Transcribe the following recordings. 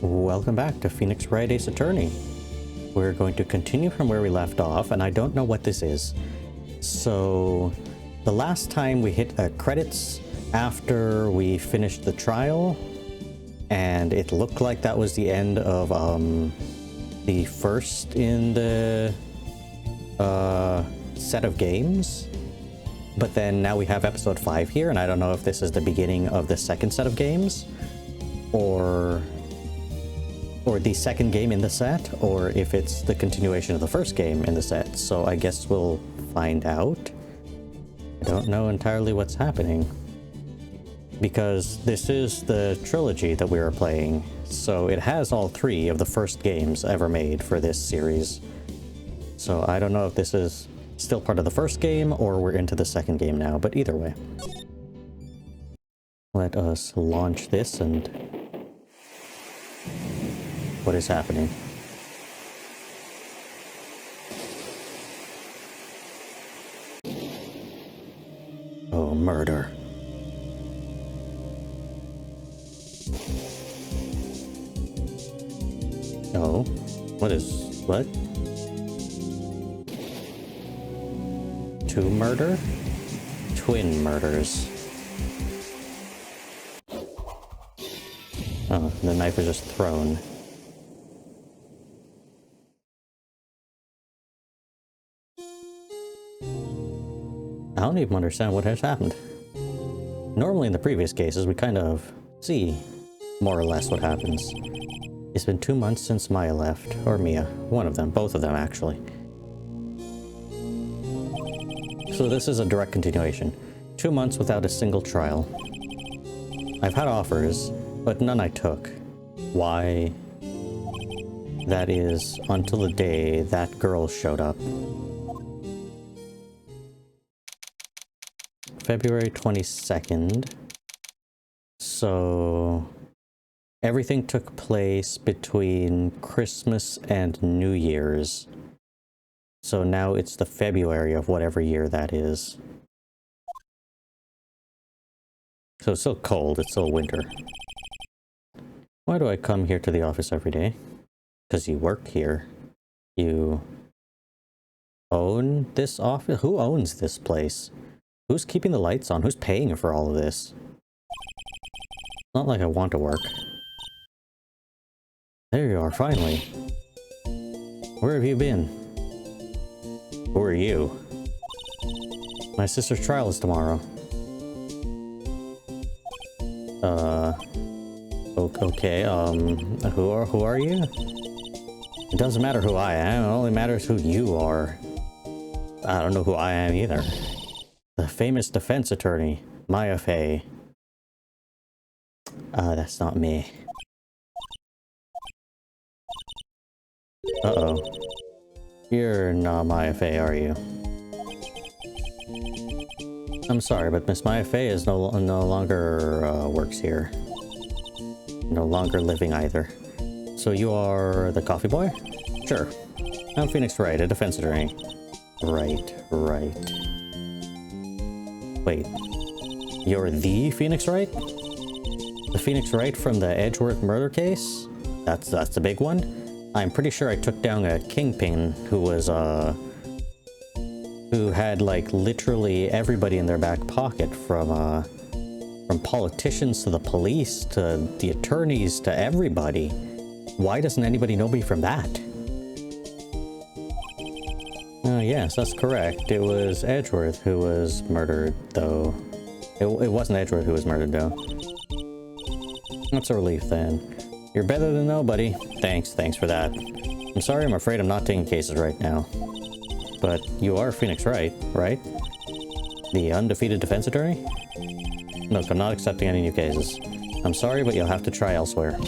Welcome back to Phoenix Wright Ace Attorney. We're going to continue from where we left off, and I don't know what this is. So, the last time we hit credits after we finished the trial, and it looked like that was the end of the first in the set of games. But then now we have episode 5 here, and I don't know if this is the beginning of the second set of games, or the second game in the set, or if it's the continuation of the first game in the set. So I guess we'll find out. I don't know entirely what's happening, because this is the trilogy that we are playing, so it has all 3 of the first games ever made for this series. So I don't know if this is still part of the first game or we're into the second game now, but either way. Let us launch this and... what is happening? Oh, murder. Oh, what? 2 murder? Twin murders. Oh, the knife was just thrown. I don't even understand what has happened. Normally in the previous cases, we kind of see more or less what happens. It's been 2 months since Maya left, or Mia, one of them, both of them actually. So this is a direct continuation. 2 months without a single trial. I've had offers, but none I took. Why? That is until the day that girl showed up. February 22nd. So everything took place between Christmas and New Year's. So now it's the February of whatever year that is. So it's still cold, it's still winter. Why do I come here to the office every day? Because you work here. You own this office? Who owns this place? Who's keeping the lights on? Who's paying for all of this? Not like I want to work. There you are, finally. Where have you been? Who are you? My sister's trial is tomorrow. Okay, who are you? It doesn't matter who I am, it only matters who you are. I don't know who I am either. The famous defense attorney, Maya Fey. That's not me. Uh-oh. You're not Maya Fey, are you? I'm sorry, but Miss Maya Fey is no longer works here. No longer living either. So you are the coffee boy? Sure. I'm Phoenix Wright, a defense attorney. Right. Wait. You're the Phoenix Wright? The Phoenix Wright from the Edgeworth murder case? That's the big one? I'm pretty sure I took down a kingpin who was, who had, like, literally everybody in their back pocket, from politicians to the police to the attorneys to everybody. Why doesn't anybody know me from that? Yes, that's correct. It was Edgeworth who was murdered, though. It wasn't Edgeworth who was murdered, though. That's a relief, then. You're better than nobody. Thanks for that. I'm sorry, I'm afraid I'm not taking cases right now. But you are Phoenix Wright, right? The undefeated defense attorney? Look, I'm not accepting any new cases. I'm sorry, but you'll have to try elsewhere.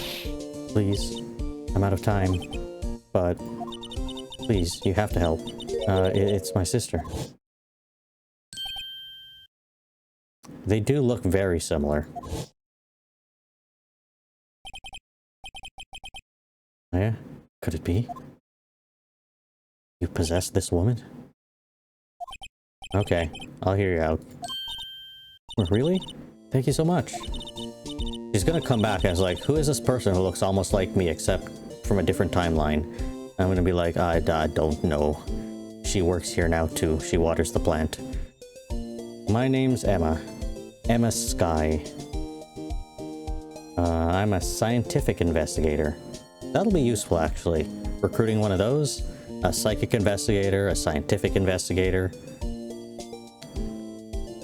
Please. I'm out of time. But please, you have to help. It's my sister. They do look very similar. Yeah? Could it be? You possessed this woman? Okay, I'll hear you out. Really? Thank you so much. She's gonna come back as like, who is this person who looks almost like me except from a different timeline? I'm gonna be like, I don't know. She works here now too. She waters the plant. My name's Emma. Emma Sky. I'm a scientific investigator. That'll be useful, actually. Recruiting one of those. A psychic investigator, a scientific investigator.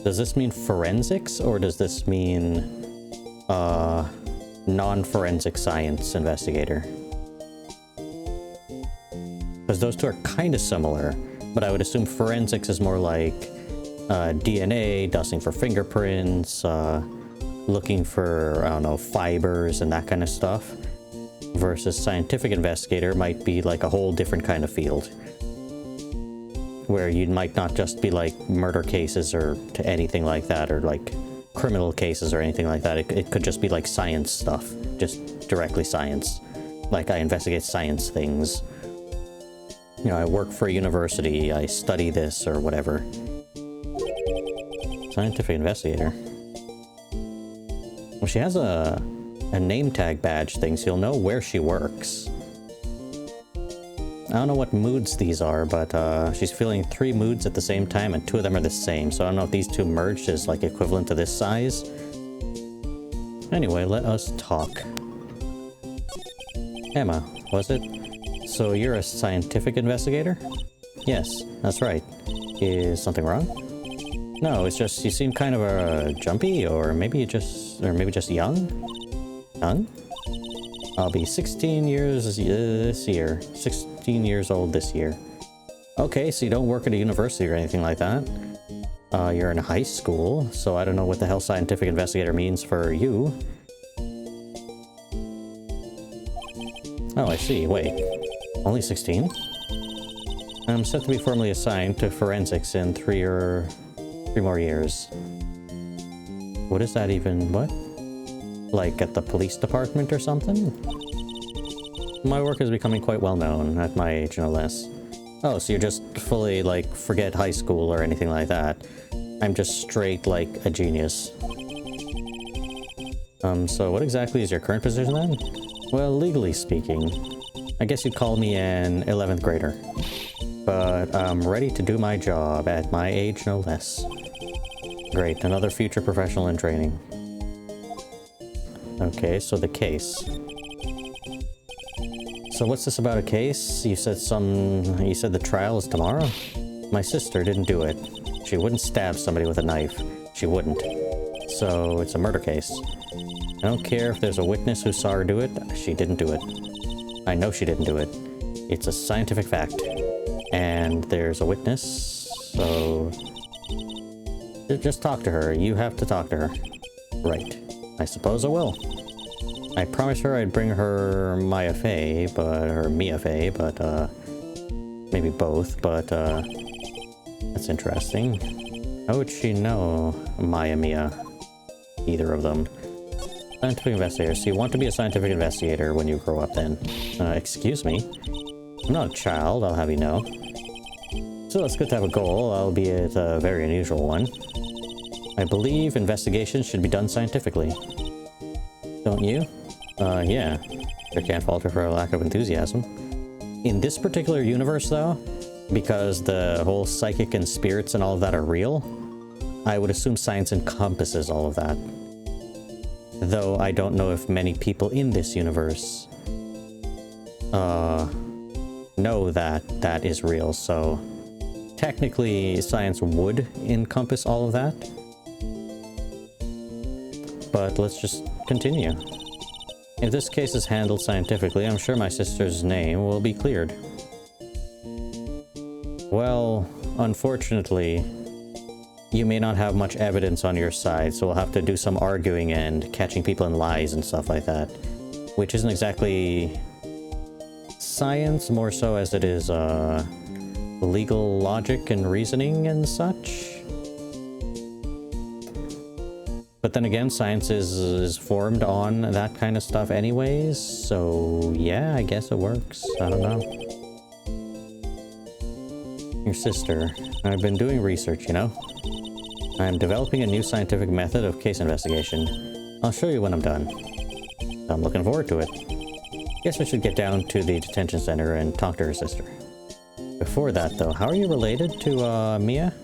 Does this mean forensics, or does this mean non-forensic science investigator? Because those two are kind of similar, but I would assume forensics is more like DNA, dusting for fingerprints, looking for, I don't know, fibers and that kind of stuff, versus scientific investigator might be like a whole different kind of field, where you might not just be like murder cases or to anything like that, or like criminal cases or anything like that. It could just be like science stuff, just directly science. Like I investigate science things. You know, I work for a university, I study this or whatever. Scientific investigator. Well, she has a name tag badge thing, so you'll know where she works. I don't know what moods these are, but she's feeling 3 moods at the same time, and 2 of them are the same, so I don't know if these 2 merged is like equivalent to this size. Anyway, let us talk. Emma, was it? So you're a scientific investigator? Yes, that's right. Is something wrong? No, it's just you seem kind of jumpy, or maybe just young? Young? I'll be 16 years this year. 16 years old this year. Okay, so you don't work at a university or anything like that. You're in high school, so I don't know what the hell scientific investigator means for you. Oh, I see. Wait. Only 16? I'm set to be formally assigned to forensics in 3 more years. What is that even? What? Like at the police department or something? My work is becoming quite well known at my age, no less. Oh, so you're just fully, like, forget high school or anything like that. I'm just straight, like, a genius. So what exactly is your current position then? Well, legally speaking, I guess you'd call me an 11th grader. But I'm ready to do my job at my age, no less. Great, another future professional in training. Okay, so the case. So what's this about a case? You said the trial is tomorrow? My sister didn't do it. She wouldn't stab somebody with a knife. She wouldn't. So it's a murder case. I don't care if there's a witness who saw her do it. She didn't do it. I know she didn't do it. It's a scientific fact. And there's a witness, so... just talk to her. You have to talk to her. Right. I suppose I will. I promised her I'd bring her Mia Fey, but maybe both, but that's interesting. How would she know Mia? Either of them. Scientific investigator. So you want to be a scientific investigator when you grow up then? Excuse me? I'm not a child, I'll have you know. So it's good to have a goal, albeit a very unusual one. I believe investigations should be done scientifically. Don't you? Yeah. I can't fault her for a lack of enthusiasm. In this particular universe, though, because the whole psychic and spirits and all of that are real, I would assume science encompasses all of that. Though I don't know if many people in this universe know that that is real, so technically science would encompass all of that. But let's just continue. If this case is handled scientifically, I'm sure my sister's name will be cleared. Well, unfortunately, you may not have much evidence on your side, so we'll have to do some arguing and catching people in lies and stuff like that. Which isn't exactly science, more so as it is legal logic and reasoning and such. But then again, science is formed on that kind of stuff anyways, so yeah, I guess it works. I don't know. Your sister. I've been doing research, you know? I'm developing a new scientific method of case investigation. I'll show you when I'm done. I'm looking forward to it. Guess I should get down to the detention center and talk to her sister. Before that, though, how are you related to, Mia?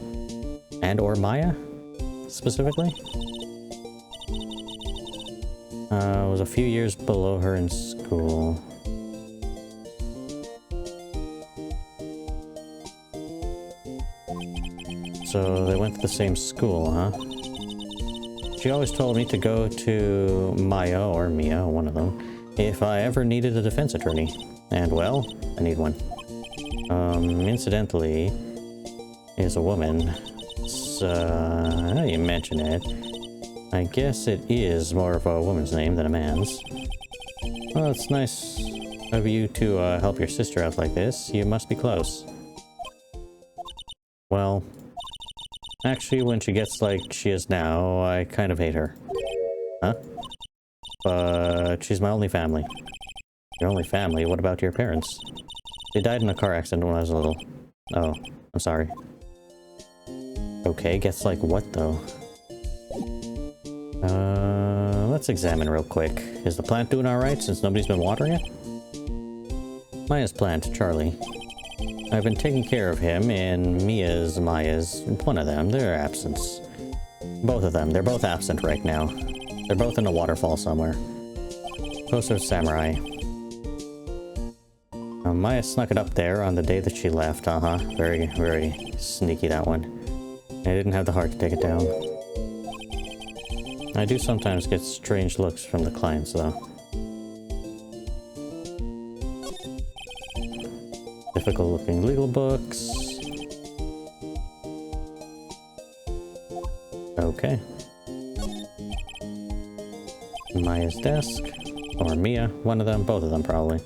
And/or Maya, specifically? I was a few years below her in school. So they went to the same school, huh? She always told me to go to Maya or Mia, one of them, if I ever needed a defense attorney. And well, I need one. Incidentally, is a woman. So, now you mention it, I guess it is more of a woman's name than a man's. Well, it's nice of you to help your sister out like this. You must be close. Well, actually, when she gets like she is now, I kind of hate her. Huh? But she's my only family. Your only family? What about your parents? They died in a car accident when I was little. Oh, I'm sorry. Okay, gets like what though? Let's examine real quick. Is the plant doing alright since nobody's been watering it? Maya's plant, Charlie. I've been taking care of him in Maya's, one of them, their absence. Both of them, they're both absent right now. They're both in a waterfall somewhere. Poster of Samurai. Maya snuck it up there on the day that she left, Very, very sneaky, that one. I didn't have the heart to take it down. I do sometimes get strange looks from the clients, though. Difficult looking legal books. Okay. Maya's desk. Or Mia. One of them. Both of them, probably.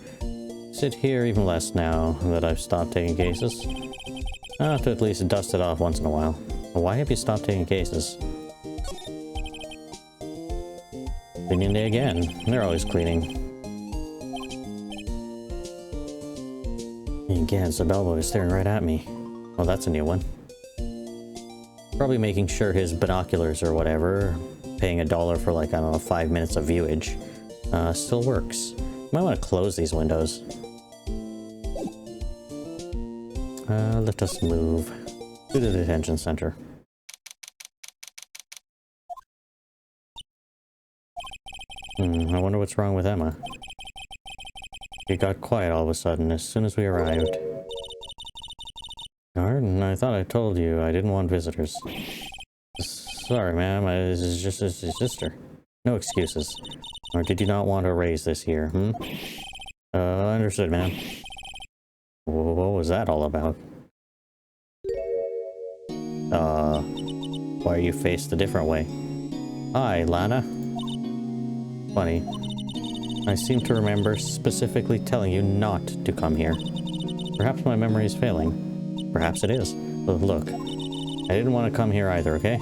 Sit here even less now that I've stopped taking cases. I'll have to at least dust it off once in a while. Why have you stopped taking cases? Cleaning day again. They're always cleaning. Again, Sabelbo is staring right at me. Well, that's a new one. Probably making sure his binoculars or whatever, paying $1 for like, I don't know, 5 minutes of viewage, still works. Might want to close these windows. Let us move to the detention center. I wonder what's wrong with Emma. She got quiet all of a sudden as soon as we arrived. Darn, I thought I told you I didn't want visitors. Sorry, ma'am, this is just his sister. No excuses. Or did you not want to raise this here, understood, ma'am. What was that all about? Why are you faced a different way? Hi, Lana. Funny. I seem to remember specifically telling you not to come here. Perhaps my memory is failing. Perhaps it is. But look, I didn't want to come here either, okay?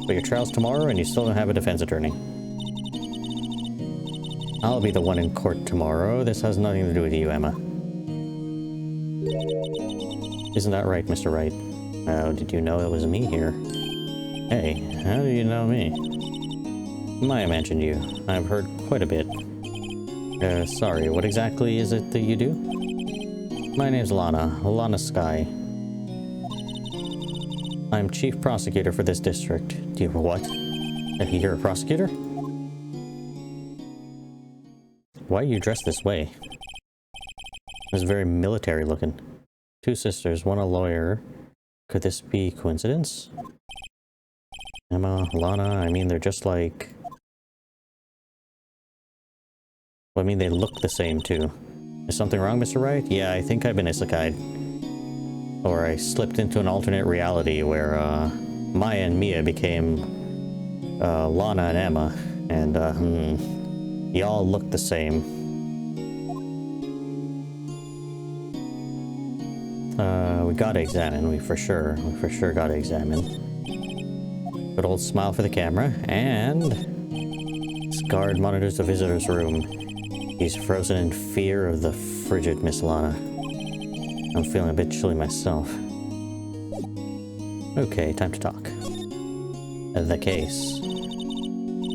But your trial's tomorrow and you still don't have a defense attorney. I'll be the one in court tomorrow. This has nothing to do with you, Emma. Isn't that right, Mr. Wright? How did you know it was me here? Hey, how do you know me? Maya mentioned you. I've heard quite a bit. Sorry, what exactly is it that you do? My name's Lana Sky. I'm chief prosecutor for this district. Do you what? You're a prosecutor? Why are you dressed this way? It's very military looking. Two sisters, one a lawyer. Could this be coincidence? Emma, Lana, I mean, they're just like... Well, I mean, they look the same, too. Is something wrong, Mr. Wright? Yeah, I think I've been isekai'd. Or I slipped into an alternate reality where, Maya and Mia became, Lana and Emma. And, y'all look the same. We gotta examine. We for sure gotta examine. Good old smile for the camera. And... this guard monitors the visitor's room. He's frozen in fear of the frigid Miss Lana. I'm feeling a bit chilly myself. Okay, time to talk. The case.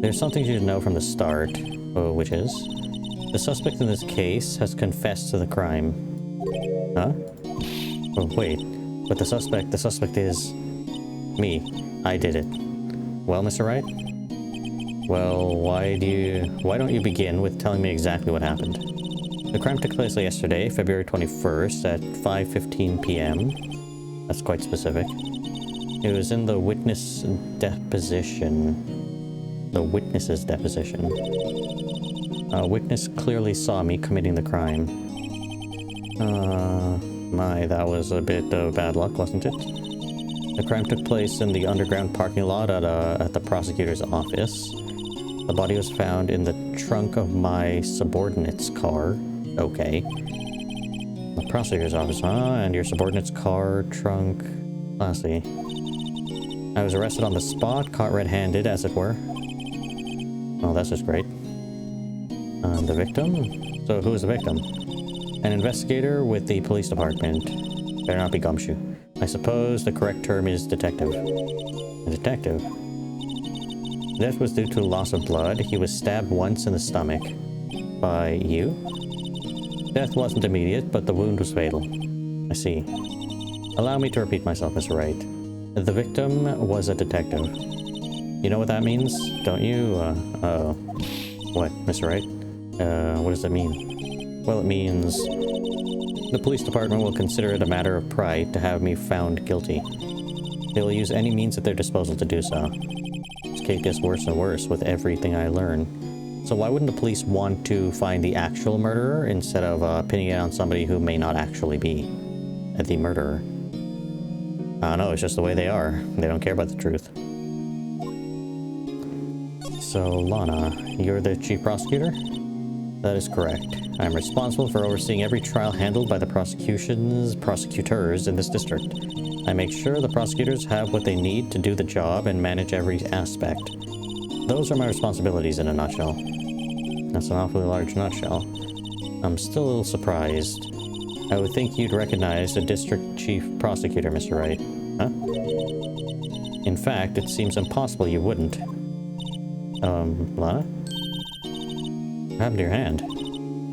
There's something you should know from the start, which is... the suspect in this case has confessed to the crime. Huh? Oh, wait. But the suspect is... me. I did it. Well, Mr. Wright? Well, why don't you begin with telling me exactly what happened? The crime took place yesterday, February 21st at 5:15 p.m. That's quite specific. It was in the witness deposition. The witness's deposition. A witness clearly saw me committing the crime. That was a bit of bad luck, wasn't it? The crime took place in the underground parking lot at the prosecutor's office. The body was found in the trunk of my subordinate's car. Okay. The prosecutor's office, huh? And your subordinate's car, trunk... Classy. I was arrested on the spot, caught red-handed, as it were. Oh, that's just great. The victim? So who is the victim? An investigator with the police department. Better not be Gumshoe. I suppose the correct term is detective. A detective? Death was due to loss of blood. He was stabbed once in the stomach. By you? Death wasn't immediate, but the wound was fatal. I see. Allow me to repeat myself, Mr. Wright. The victim was a detective. You know what that means, don't you? What, Mr. Wright? What does that mean? Well, it means... the police department will consider it a matter of pride to have me found guilty. They will use any means at their disposal to do so. This case gets worse and worse with everything I learn. So why wouldn't the police want to find the actual murderer instead of pinning it on somebody who may not actually be the murderer? I don't know, it's just the way they are. They don't care about the truth. So, Lana, you're the chief prosecutor? That is correct. I am responsible for overseeing every trial handled by the prosecutors in this district. I make sure the prosecutors have what they need to do the job and manage every aspect. Those are my responsibilities in a nutshell. That's an awfully large nutshell. I'm still a little surprised. I would think you'd recognize the district chief prosecutor, Mr. Wright. Huh? In fact, it seems impossible you wouldn't. Lana? What happened to your hand?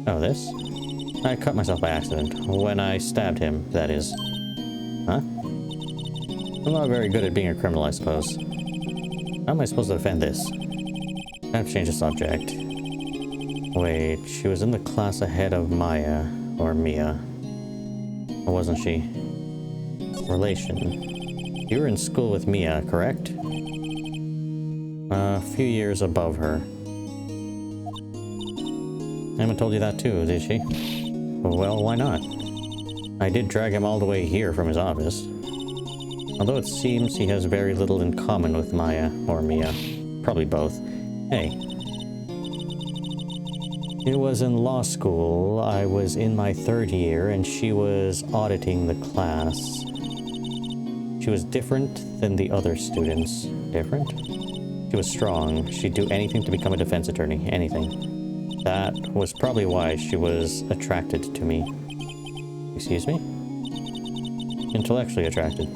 Oh, this? I cut myself by accident. When I stabbed him, that is. Huh? I'm not very good at being a criminal, I suppose. How am I supposed to defend this? I have to change the subject. Wait, she was in the class ahead of Maya, or Mia. Or wasn't she? Relation. You were in school with Mia, correct? A few years above her. Emma told you that too, did she? Well, why not? I did drag him all the way here from his office. Although it seems he has very little in common with Maya, or Mia. Probably both. Hey. It was in law school. I was in my 3rd year, and she was auditing the class. She was different than the other students. Different? She was strong. She'd do anything to become a defense attorney. Anything. That was probably why she was attracted to me. Excuse me? Intellectually attracted.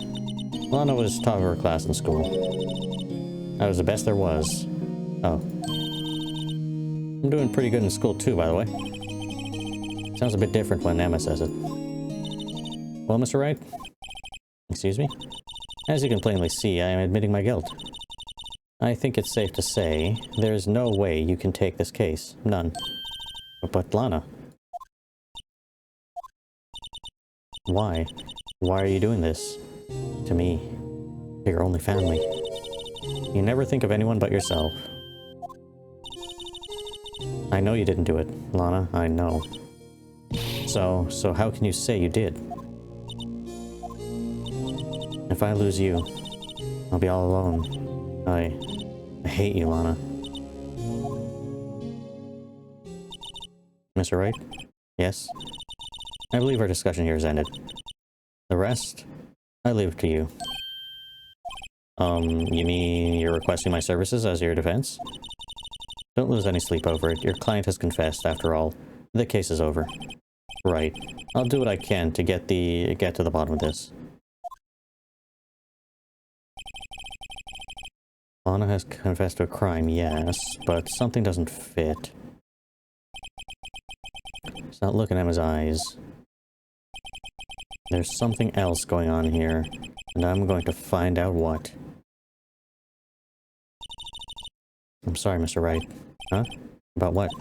Lana was top of her class in school. I was the best there was. Oh. I'm doing pretty good in school too, by the way. Sounds a bit different when Emma says it. Well, Mr. Wright? Excuse me? As you can plainly see, I am admitting my guilt. I think it's safe to say there is no way you can take this case. None. But Lana. Why? Why are you doing this? To me. To your only family. You never think of anyone but yourself. I know you didn't do it, Lana. I know. So how can you say you did? If I lose you, I'll be all alone. I hate you, Lana. Mr. Wright? Yes? I believe our discussion here is ended. The rest, I leave it to you. You mean you're requesting my services as your defense? Don't lose any sleep over it. Your client has confessed, after all. The case is over. Right. I'll do what I can to get to the bottom of this. Lana has confessed to a crime, yes, but something doesn't fit. It's not looking at his eyes. There's something else going on here, and I'm going to find out what. I'm sorry, Mr. Wright. Huh? About what?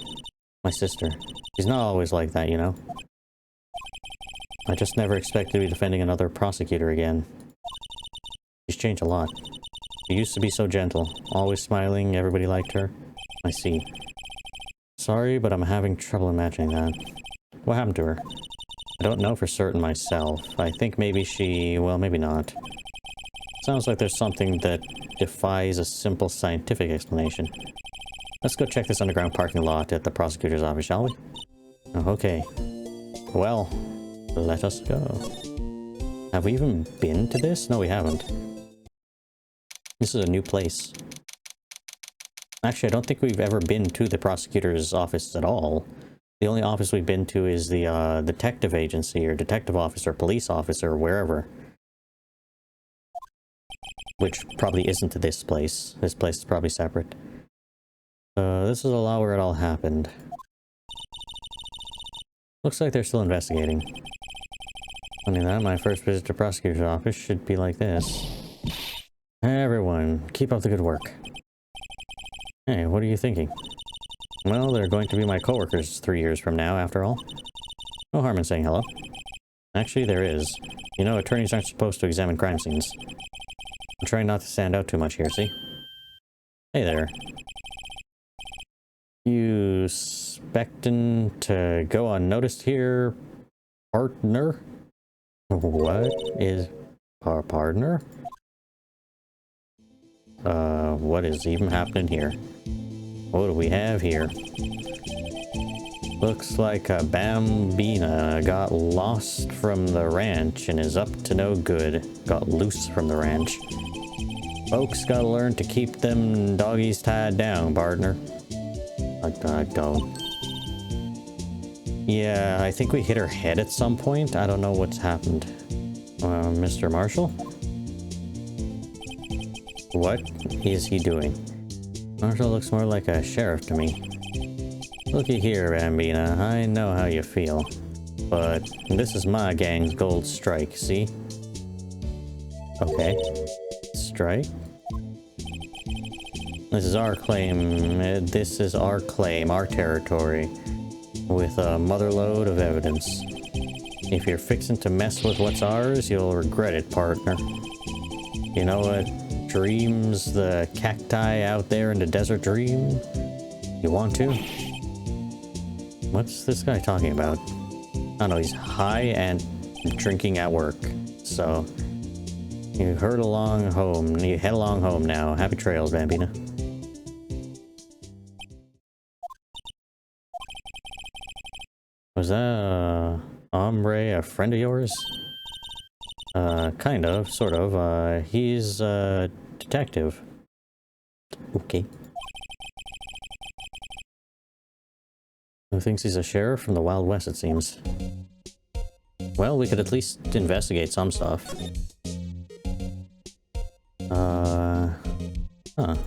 My sister. She's not always like that, you know? I just never expected to be defending another prosecutor again. She's changed a lot. She used to be so gentle, always smiling, everybody liked her. I see. Sorry, but I'm having trouble imagining that. What happened to her? I don't know for certain myself. I think maybe she... well, maybe not. Sounds like there's something that defies a simple scientific explanation. Let's go check this underground parking lot at the prosecutor's office, shall we? Oh, okay. Well, let us go. Have we even been to this? No, we haven't. This is a new place. Actually, I don't think we've ever been to the prosecutor's office at all. The only office we've been to is the detective agency or detective office or police office or wherever. Which probably isn't to this place. This place is probably separate. This is a lot where it all happened. Looks like they're still investigating. Funny that, my first visit to prosecutor's office should be like this. Everyone, keep up the good work. Hey, what are you thinking? Well, they're going to be my coworkers 3 years from now, after all. No harm in saying hello. Actually, there is. You know, attorneys aren't supposed to examine crime scenes. I'm trying not to stand out too much here, see? Hey there. You expecting to go unnoticed here, partner? What is our partner? What is even happening here? What do we have here? Looks like a Bambina got lost from the ranch and is up to no good. Got loose from the ranch. Folks gotta learn to keep them doggies tied down, partner. I don't. Yeah, I think we hit her head at some point. I don't know what's happened. Mr. Marshall? What is he doing? Marshall looks more like a sheriff to me. Looky here, Bambina. I know how you feel. But this is my gang's gold strike, see? Okay. Strike? This is our claim. This is our claim, our territory. With a motherload of evidence. If you're fixing to mess with what's ours, you'll regret it, partner. You know what dreams the cacti out there in the desert dream? You want to? What's this guy talking about? I don't know, he's high and drinking at work. So, you head along home. You head along home now. Happy trails, Bambina. Was that hombre a friend of yours? Kind of, sort of. He's a detective. Okay. Who thinks he's a sheriff from the Wild West, it seems. Well, we could at least investigate some stuff.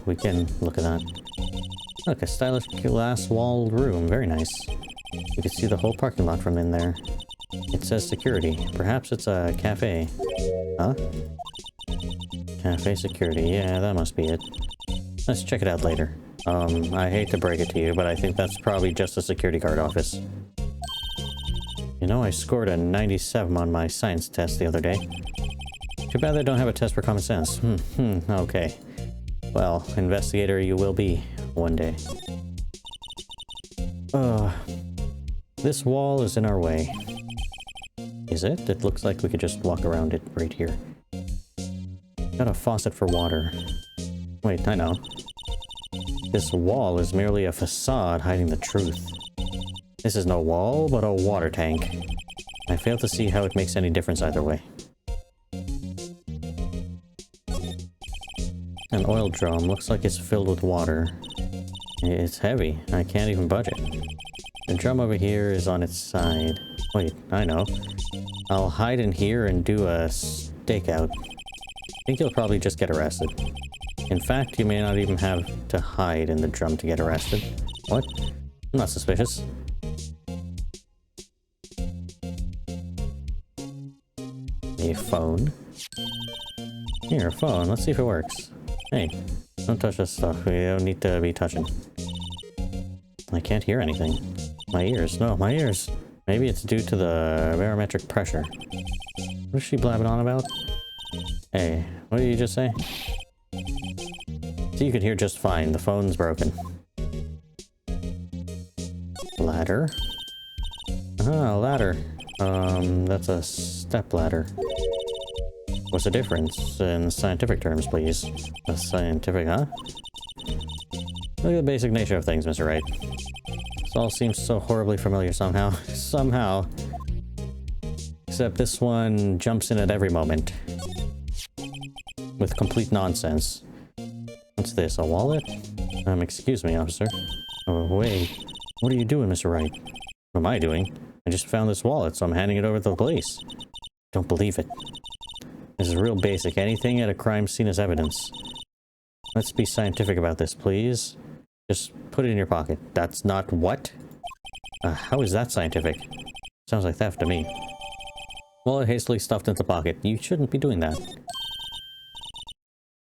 We can look at that. Look, a stylish glass-walled room. Very nice. You can see the whole parking lot from in there. It says security. Perhaps it's a cafe. Huh? Cafe security. Yeah, that must be it. Let's check it out later. I hate to break it to you, but I think that's probably just a security guard office. You know, I scored a 97 on my science test the other day. Too bad they don't have a test for common sense. Okay. Well, investigator you will be one day. This wall is in our way. Is it? It looks like we could just walk around it right here. Got a faucet for water. Wait, I know. This wall is merely a facade hiding the truth. This is no wall, but a water tank. I fail to see how it makes any difference either way. An oil drum looks like it's filled with water. It's heavy. I can't even budge it. The drum over here is on its side. Wait, I know. I'll hide in here and do a stakeout. I think you'll probably just get arrested. In fact, you may not even have to hide in the drum to get arrested. What? I'm not suspicious. A phone. Here, a phone. Let's see if it works. Hey, don't touch this stuff. We don't need to be touching. I can't hear anything. My ears. No, my ears. Maybe it's due to the barometric pressure. What is she blabbing on about? Hey, what did you just say? So you could hear just fine. The phone's broken. Ladder. Ah, ladder. That's a step ladder. What's the difference in scientific terms, please? A scientific, huh? Look at the basic nature of things, Mr. Wright. This all seems so horribly familiar somehow. Somehow. Except this one jumps in at every moment. With complete nonsense. What's this, a wallet? Excuse me, officer. Oh, wait. What are you doing, Mr. Wright? What am I doing? I just found this wallet, so I'm handing it over to the police. Don't believe it. This is real basic. Anything at a crime scene is evidence. Let's be scientific about this, please. Just put it in your pocket. That's not what? How is that scientific? Sounds like theft to me. Wallet hastily stuffed into the pocket. You shouldn't be doing that.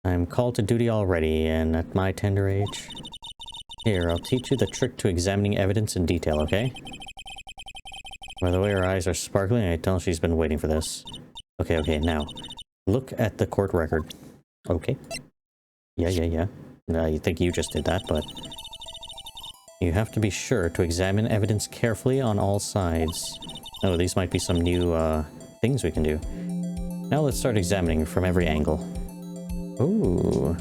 I'm called to duty already, and at my tender age... Here, I'll teach you the trick to examining evidence in detail, okay? By the way, her eyes are sparkling, I tell she's been waiting for this. Okay, now. Look at the court record. Okay. Yeah. I think you just did that, but... You have to be sure to examine evidence carefully on all sides. Oh, these might be some new, things we can do. Now let's start examining from every angle. Ooh.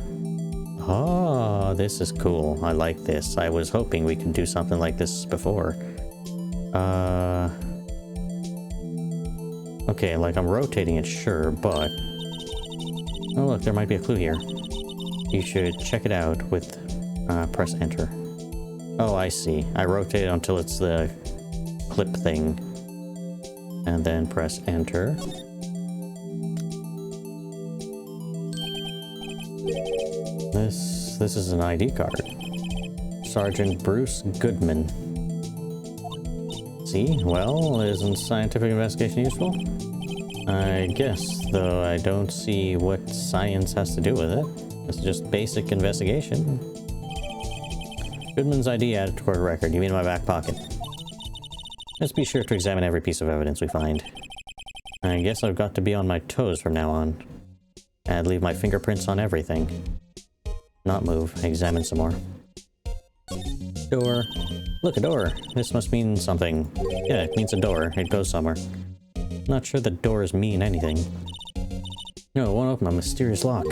Oh, this is cool. I like this. I was hoping we could do something like this before. Okay, like I'm rotating it, sure, but... Oh look, there might be a clue here. You should check it out with... press enter. Oh, I see. I rotate it until it's the clip thing. And then press enter. This is an ID card. Sergeant Bruce Goodman. See? Well, isn't scientific investigation useful? I guess, though I don't see what science has to do with it. It's just basic investigation. Goodman's ID added to court record. You mean in my back pocket? Let's be sure to examine every piece of evidence we find. I guess I've got to be on my toes from now on. And leave my fingerprints on everything. Not move. Examine some more. Door. Look, a door. This must mean something. Yeah, it means a door. It goes somewhere. Not sure the doors mean anything. No, it won't open a mysterious lock.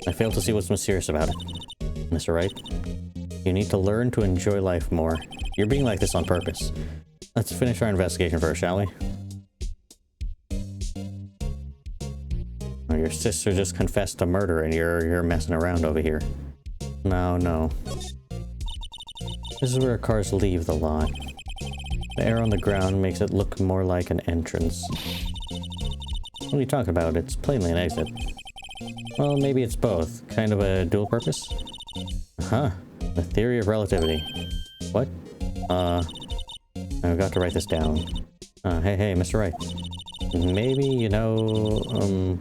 I fail to see what's mysterious about it. Mr. Wright, you need to learn to enjoy life more. You're being like this on purpose. Let's finish our investigation first, shall we? Oh, your sister just confessed to murder and you're messing around over here. No. This is where cars leave the lot. The air on the ground makes it look more like an entrance. What are you talking about? It's plainly an exit. Well, maybe it's both. Kind of a dual purpose? Huh. The theory of relativity. What? I've got to write this down. Hey, Mr. Wright. Maybe, you know,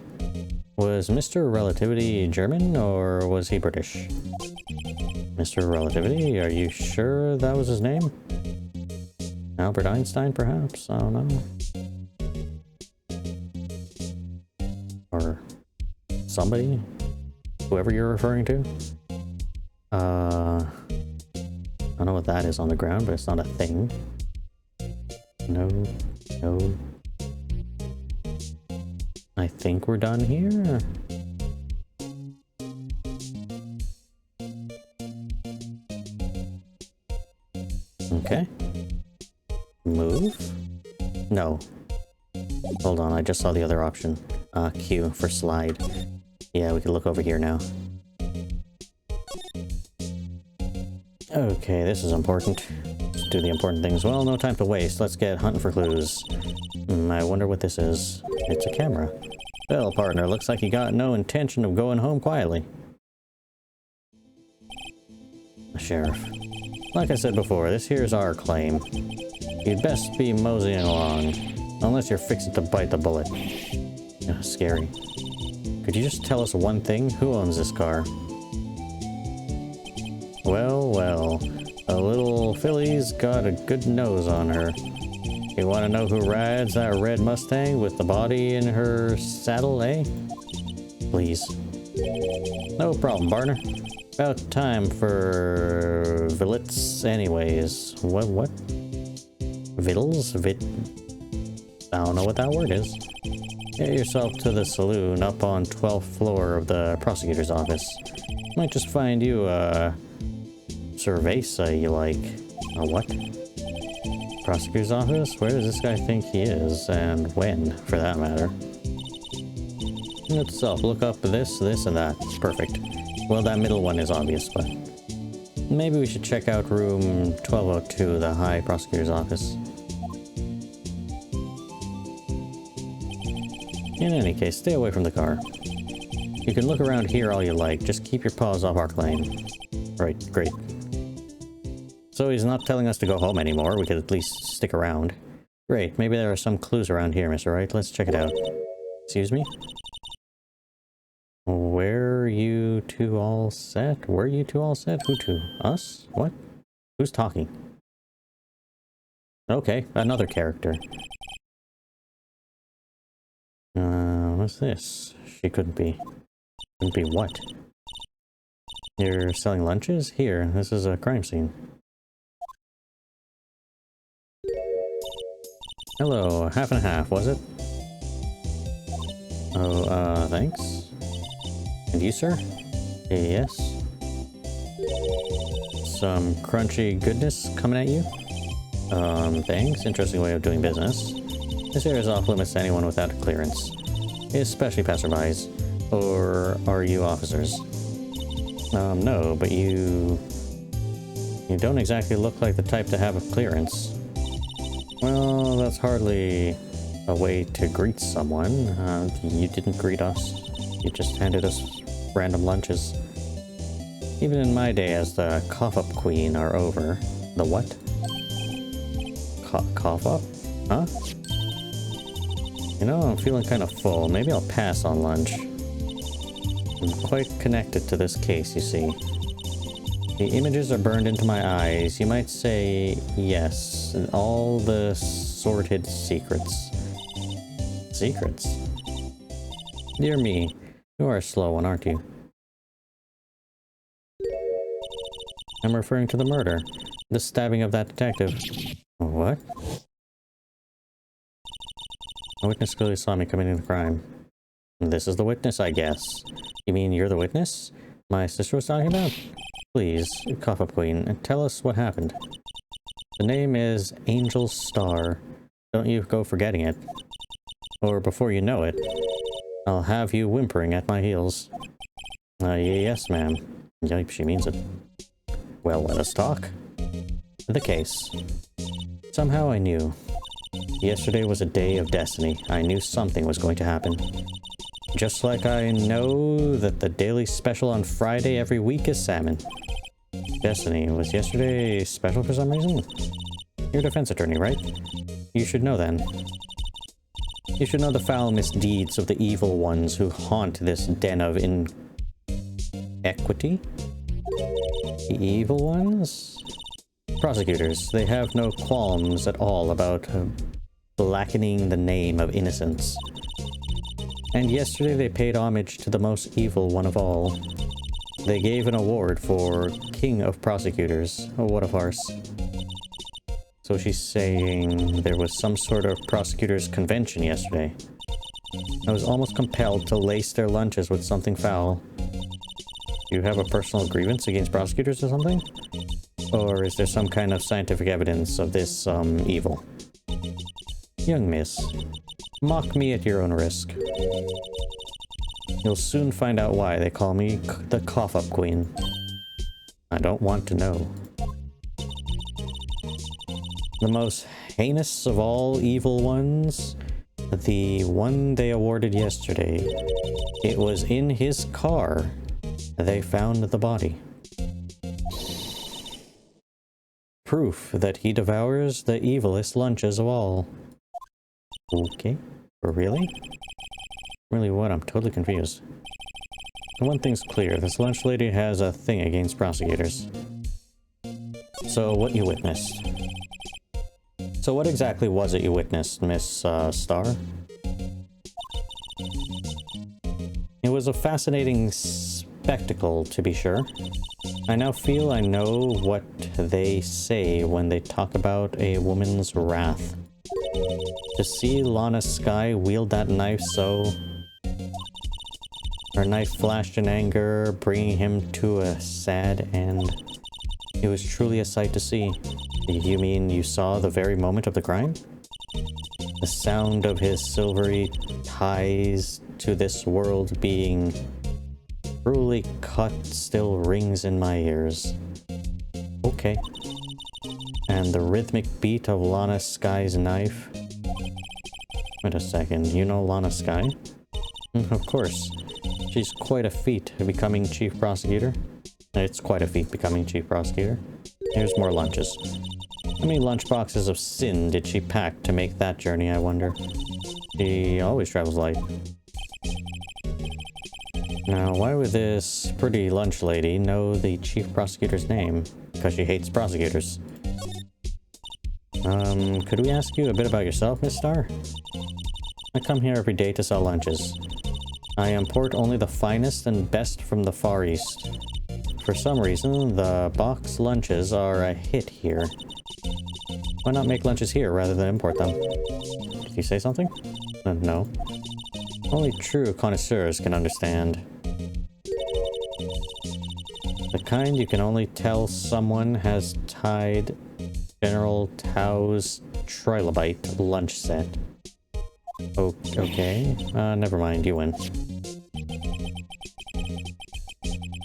was Mr. Relativity German, or was he British? Mr. Relativity? Are you sure that was his name? Albert Einstein, perhaps? I don't know. Or somebody? Whoever you're referring to? I don't know what that is on the ground, but it's not a thing. No. I think we're done here. Okay. Move? No. Hold on, I just saw the other option. Q for slide. Yeah, we can look over here now. Okay, this is important. Let's do the important things. Well, no time to waste. Let's get hunting for clues. I wonder what this is. It's a camera. Well, partner, looks like you got no intention of going home quietly. Sheriff. Like I said before, this here's our claim. You'd best be moseying along, unless you're fixing to bite the bullet. Ugh, scary. Could you just tell us one thing? Who owns this car? Well, well, a little filly's got a good nose on her. You want to know who rides that red Mustang with the body in her saddle, eh? Please. No problem, partner. About time for Villets anyways. What? Vittles? I don't know what that word is. Get yourself to the saloon up on 12th floor of the prosecutor's office. Might just find you a cerveza you like. A what? Prosecutor's office? Where does this guy think he is? And when, for that matter? It's up. Look up this, and that. Perfect. Well, that middle one is obvious, but maybe we should check out room 1202, the High Prosecutor's office. In any case, stay away from the car. You can look around here all you like, just keep your paws off our claim. Right, great. So he's not telling us to go home anymore, we could at least stick around. Great, maybe there are some clues around here, Mr. Wright. Let's check it out. Excuse me? Were you two all set? Were you two all set? Who two? Us? What? Who's talking? Okay, another character. What's this? She couldn't be. Couldn't be what? You're selling lunches? Here, this is a crime scene. Hello, half and a half, was it? Oh, thanks. And you, sir? Yes. Some crunchy goodness coming at you? Thanks. Interesting way of doing business. This area is off limits to anyone without a clearance, especially passerbys. Or are you officers? No, but you don't exactly look like the type to have a clearance. Well, that's hardly a way to greet someone. You didn't greet us. You just handed us random lunches. Even in my day as the cough-up queen are over. The what? Cough-up? Huh? You know, I'm feeling kind of full. Maybe I'll pass on lunch. I'm quite connected to this case, you see. The images are burned into my eyes. You might say yes. And all the sordid secrets. Secrets? Dear me. You are a slow one, aren't you? I'm referring to the murder. The stabbing of that detective. What? A witness clearly saw me committing the crime. This is the witness, I guess. You mean you're the witness? My sister was talking about? Please, cough-up queen, tell us what happened. The name is Angel Star. Don't you go forgetting it. Or before you know it, I'll have you whimpering at my heels. Yes, ma'am. Yep, she means it. Well, let us talk. The case. Somehow I knew. Yesterday was a day of destiny. I knew something was going to happen. Just like I know that the daily special on Friday every week is salmon. Destiny. Was yesterday special for some reason? You're a defense attorney, right? You should know then. You should know the foul misdeeds of the evil ones who haunt this den of inequity? The evil ones? Prosecutors, they have no qualms at all about blackening the name of innocence. And yesterday they paid homage to the most evil one of all. They gave an award for King of Prosecutors. Oh, what a farce. So she's saying there was some sort of prosecutors' convention yesterday. I was almost compelled to lace their lunches with something foul. Do you have a personal grievance against prosecutors or something? Or is there some kind of scientific evidence of this, evil? Young miss, mock me at your own risk. You'll soon find out why they call me the cough-up queen. I don't want to know. The most heinous of all evil ones, the one they awarded yesterday. It was in his car they found the body. proof that he devours the evilest lunches of all. Okay. Really? Really what? I'm totally confused. And one thing's clear. This lunch lady has a thing against prosecutors. So, what you witnessed? So what exactly was it you witnessed, Miss Star? It was a fascinating spectacle, to be sure. I now feel I know what they say when they talk about a woman's wrath. To see Lana Skye wield that knife so... Her knife flashed in anger, bringing him to a sad end. It was truly a sight to see. You mean you saw the very moment of the crime? The sound of his silvery ties to this world being cruelly cut still rings in my ears. Okay. And the rhythmic beat of Lana Skye's knife. Wait a second, you know Lana Skye? Of course. She's quite a feat becoming chief prosecutor. It's quite a feat becoming chief prosecutor. Here's more lunches. How many lunch boxes of sin did she pack to make that journey, I wonder? She always travels light. Now, why would this pretty lunch lady know the chief prosecutor's name? Because she hates prosecutors. Could we ask you a bit about yourself, Miss Star? I come here every day to sell lunches. I import only the finest and best from the Far East. For some reason, the box lunches are a hit here. Why not make lunches here rather than import them? Did you say something? No. Only true connoisseurs can understand. The kind you can only tell someone has tied General Tao's trilobite lunch set. Okay. Never mind, you win.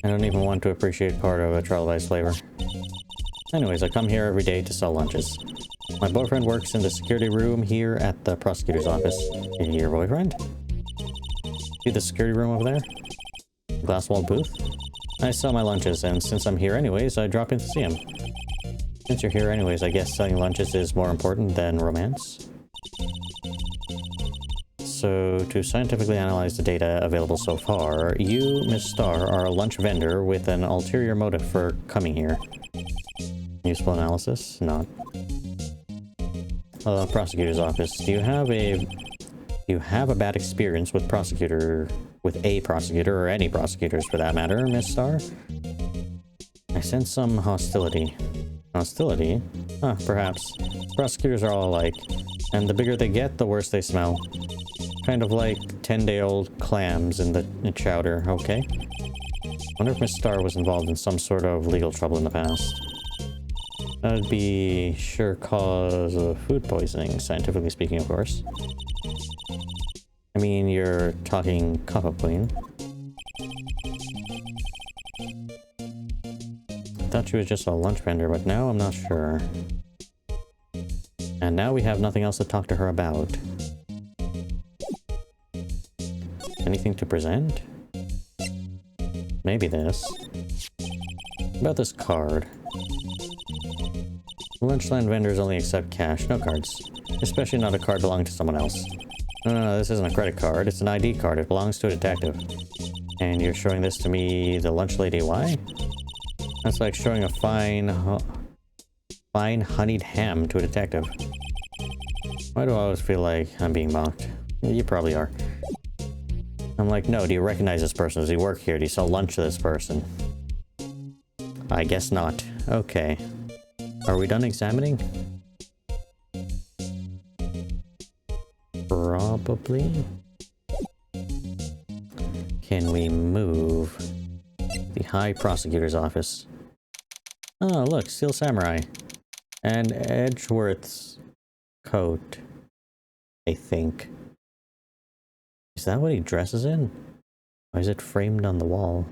I don't even want to appreciate part of a trilobite's flavor. Anyways, I come here every day to sell lunches. My boyfriend works in the security room here at the prosecutor's office. Your boyfriend? See the security room over there? Glass-walled booth? I sell my lunches, and since I'm here anyways, I drop in to see him. Since you're here anyways, I guess selling lunches is more important than romance? So, to scientifically analyze the data available so far, you, Miss Star, are a lunch vendor with an ulterior motive for coming here. Useful analysis? Not. Prosecutor's office. Do you have a bad experience with a prosecutor, or any prosecutors for that matter, Miss Star? I sense some hostility. Hostility? Huh, perhaps. Prosecutors are all alike, and the bigger they get, the worse they smell. Kind of like 10-day-old clams in the chowder, okay? Wonder if Miss Star was involved in some sort of legal trouble in the past. That'd be sure cause of food poisoning, scientifically speaking, of course. I mean, you're talking Kappa Queen. I thought she was just a lunch vendor, but now I'm not sure. And now we have nothing else to talk to her about. Anything to present? Maybe this. About this card. Lunchline vendors only accept cash, no cards. Especially not a card belonging to someone else. No, this isn't a credit card, it's an ID card. It belongs to a detective. And you're showing this to me, the lunch lady, why? That's like showing a fine honeyed ham to a detective. Why do I always feel like I'm being mocked? You probably are. I'm like, no, do you recognize this person? Does he work here? Do you sell lunch to this person? I guess not. Okay. Are we done examining? Probably. Can we move? The High Prosecutor's Office. Oh, look, Steel Samurai. And Edgeworth's coat. I think. Is that what he dresses in? Or is it framed on the wall?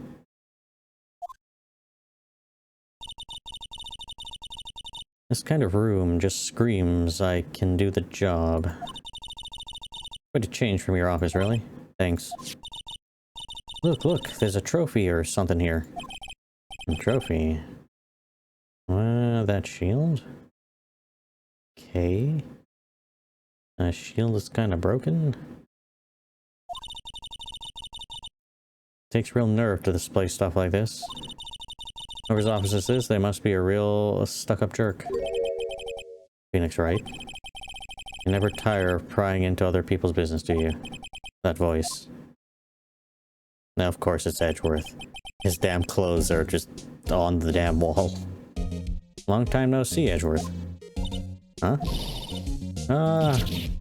This kind of room just screams I can do the job. Quite a change from your office, really. Thanks. Look, there's a trophy or something here. A trophy? That shield? Okay. Shield is kind of broken. Takes real nerve to display stuff like this. Whoever's office this is, they must be a real stuck-up jerk. Phoenix Wright. You never tire of prying into other people's business, do you? That voice. Now, of course, it's Edgeworth. His damn clothes are just on the damn wall. Long time no see, Edgeworth. Huh?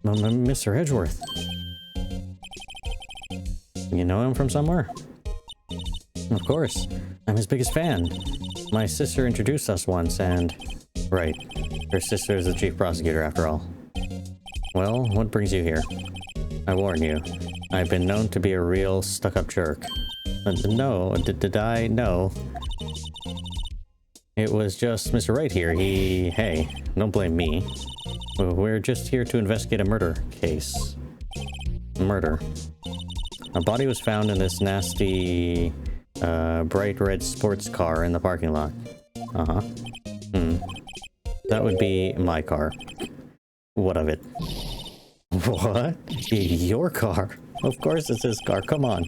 Mr. Edgeworth. You know him from somewhere? Of course. I'm his biggest fan. My sister introduced us once, and... Right. Her sister is the chief prosecutor, after all. Well, what brings you here? I warn you. I've been known to be a real stuck-up jerk. No, did I? No. It was just Mr. Wright here. Hey, don't blame me. We're just here to investigate a murder case. Murder. A body was found in this nasty, bright red sports car in the parking lot. Uh-huh. That would be my car. What of it? What? Your car? Of course it's his car, come on.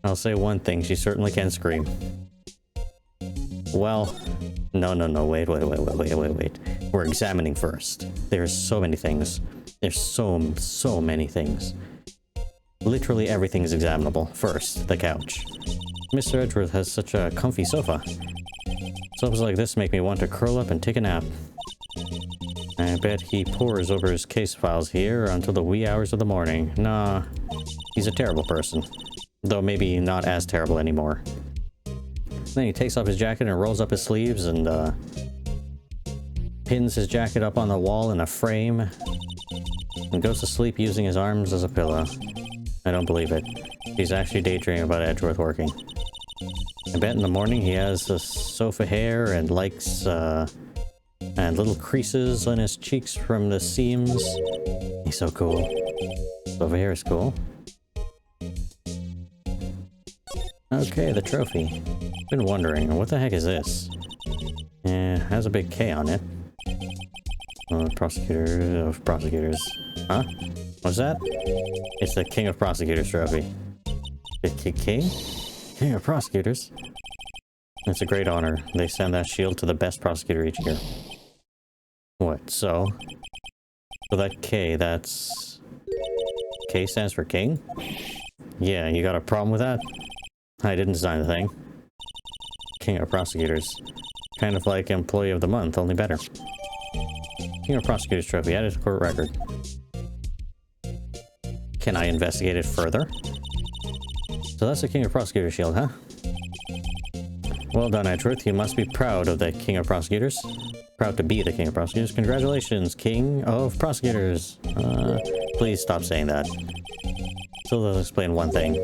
I'll say one thing, she certainly can scream. Well, no, wait. We're examining first. There's so many things. There's so many things. Literally everything is examinable. First, the couch. Mr. Edgeworth has such a comfy sofa. Sofas like this make me want to curl up and take a nap. I bet he pores over his case files here until the wee hours of the morning. Nah, he's a terrible person. Though maybe not as terrible anymore. Then he takes off his jacket and rolls up his sleeves and pins his jacket up on the wall in a frame and goes to sleep using his arms as a pillow. I don't believe it. He's actually daydreaming about Edgeworth working. I bet in the morning he has the sofa hair and likes and little creases on his cheeks from the seams. He's so cool. Sofa hair is cool. Okay, the trophy. Been wondering, what the heck is this? Has a big K on it. Prosecutor of prosecutors. Huh? What's that? It's the King of Prosecutors trophy. The King? King of Prosecutors? It's a great honor. They send that shield to the best prosecutor each year. What, so? So that K, that's... K stands for King? Yeah, you got a problem with that? I didn't design the thing. King of Prosecutors. Kind of like Employee of the Month, only better. King of Prosecutors trophy, added to court record. Can I investigate it further? So that's the King of Prosecutors shield, huh? Well done, Edgeworth. You must be proud of the King of Prosecutors. Proud to be the King of Prosecutors. Congratulations, King of Prosecutors. Please stop saying that. Still doesn't explain one thing.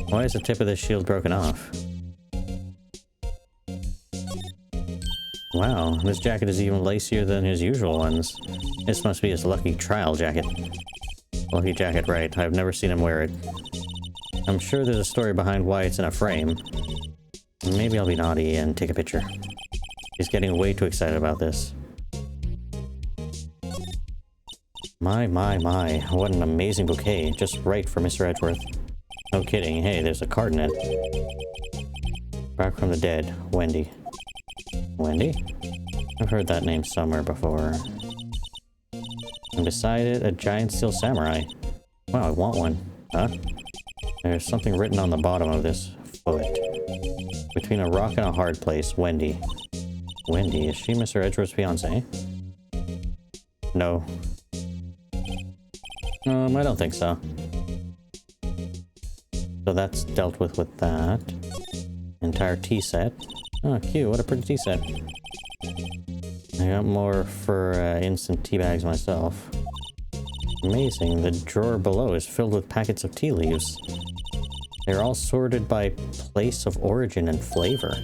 Why is the tip of this shield broken off? Wow, this jacket is even lacier than his usual ones. This must be his lucky trial jacket. Lucky jacket, right. I've never seen him wear it. I'm sure there's a story behind why it's in a frame. Maybe I'll be naughty and take a picture. He's getting way too excited about this. My. What an amazing bouquet. Just right for Mr. Edgeworth. No kidding. Hey, there's a card in it. Back from the dead. Wendy. Wendy? I've heard that name somewhere before. And beside it, a giant steel samurai. Wow, I want one. Huh? There's something written on the bottom of this foot. Between a rock and a hard place, Wendy. Wendy, is she Mr. Edgeworth's fiancée? No. I don't think so. So that's dealt with that. Entire tea set. Oh, cute. What a pretty tea set. I got more for instant tea bags myself. Amazing. The drawer below is filled with packets of tea leaves. They're all sorted by place of origin and flavor.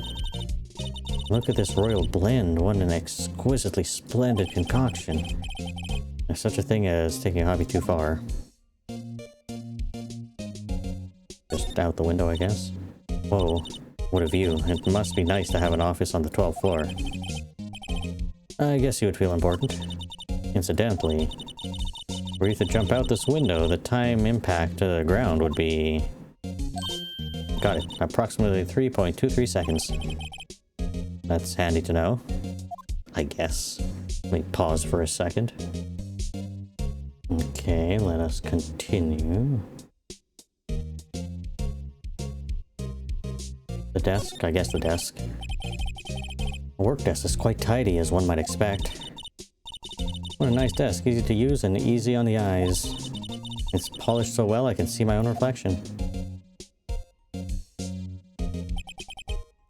Look at this royal blend. What an exquisitely splendid concoction. There's such a thing as taking a hobby too far. Just out the window, I guess. Whoa. What a view. It must be nice to have an office on the 12th floor. I guess you would feel important. Incidentally, were you to jump out this window, the time impact to the ground would be... Got it. Approximately 3.23 seconds. That's handy to know, I guess. Let me pause for a second. Okay, let us continue. The desk? I guess the desk. The work desk is quite tidy, as one might expect. What a nice desk, easy to use and easy on the eyes. It's polished so well I can see my own reflection.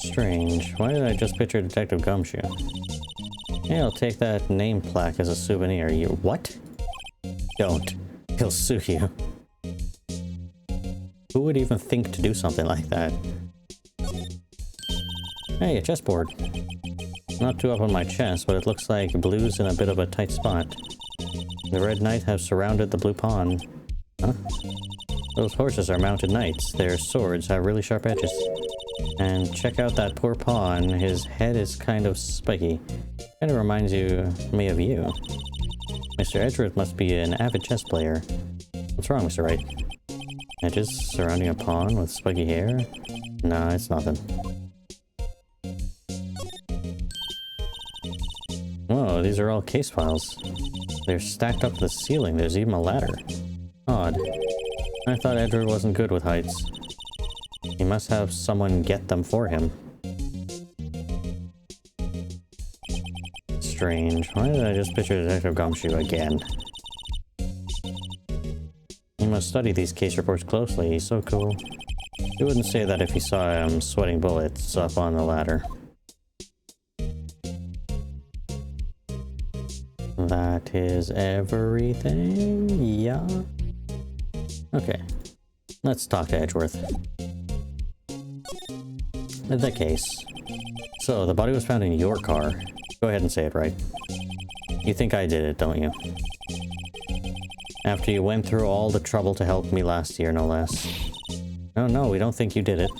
Strange. Why did I just picture Detective Gumshoe? Hey, I'll take that name plaque as a souvenir. You... what? Don't. He'll sue you. Who would even think to do something like that? Hey, a chessboard. Not too up on my chest, but it looks like blue's in a bit of a tight spot. The red knight have surrounded the blue pawn. Huh? Those horses are mounted knights. Their swords have really sharp edges. And check out that poor pawn. His head is kind of spiky. Kind of reminds me of you. Mr. Edgeworth must be an avid chess player. What's wrong, Mr. Wright? Edges surrounding a pawn with spiky hair? Nah, it's nothing. Whoa, these are all case files. They're stacked up to the ceiling. There's even a ladder. Odd. I thought Edward wasn't good with heights. He must have someone get them for him. Strange. Why did I just picture Detective Gumshoe again? He must study these case reports closely. He's so cool. He wouldn't say that if he saw him sweating bullets up on the ladder. That is everything? Yeah. Okay. Let's talk to Edgeworth. The case. So, the body was found in your car. Go ahead and say it right. You think I did it, don't you? After you went through all the trouble to help me last year, no less. No, we don't think you did it.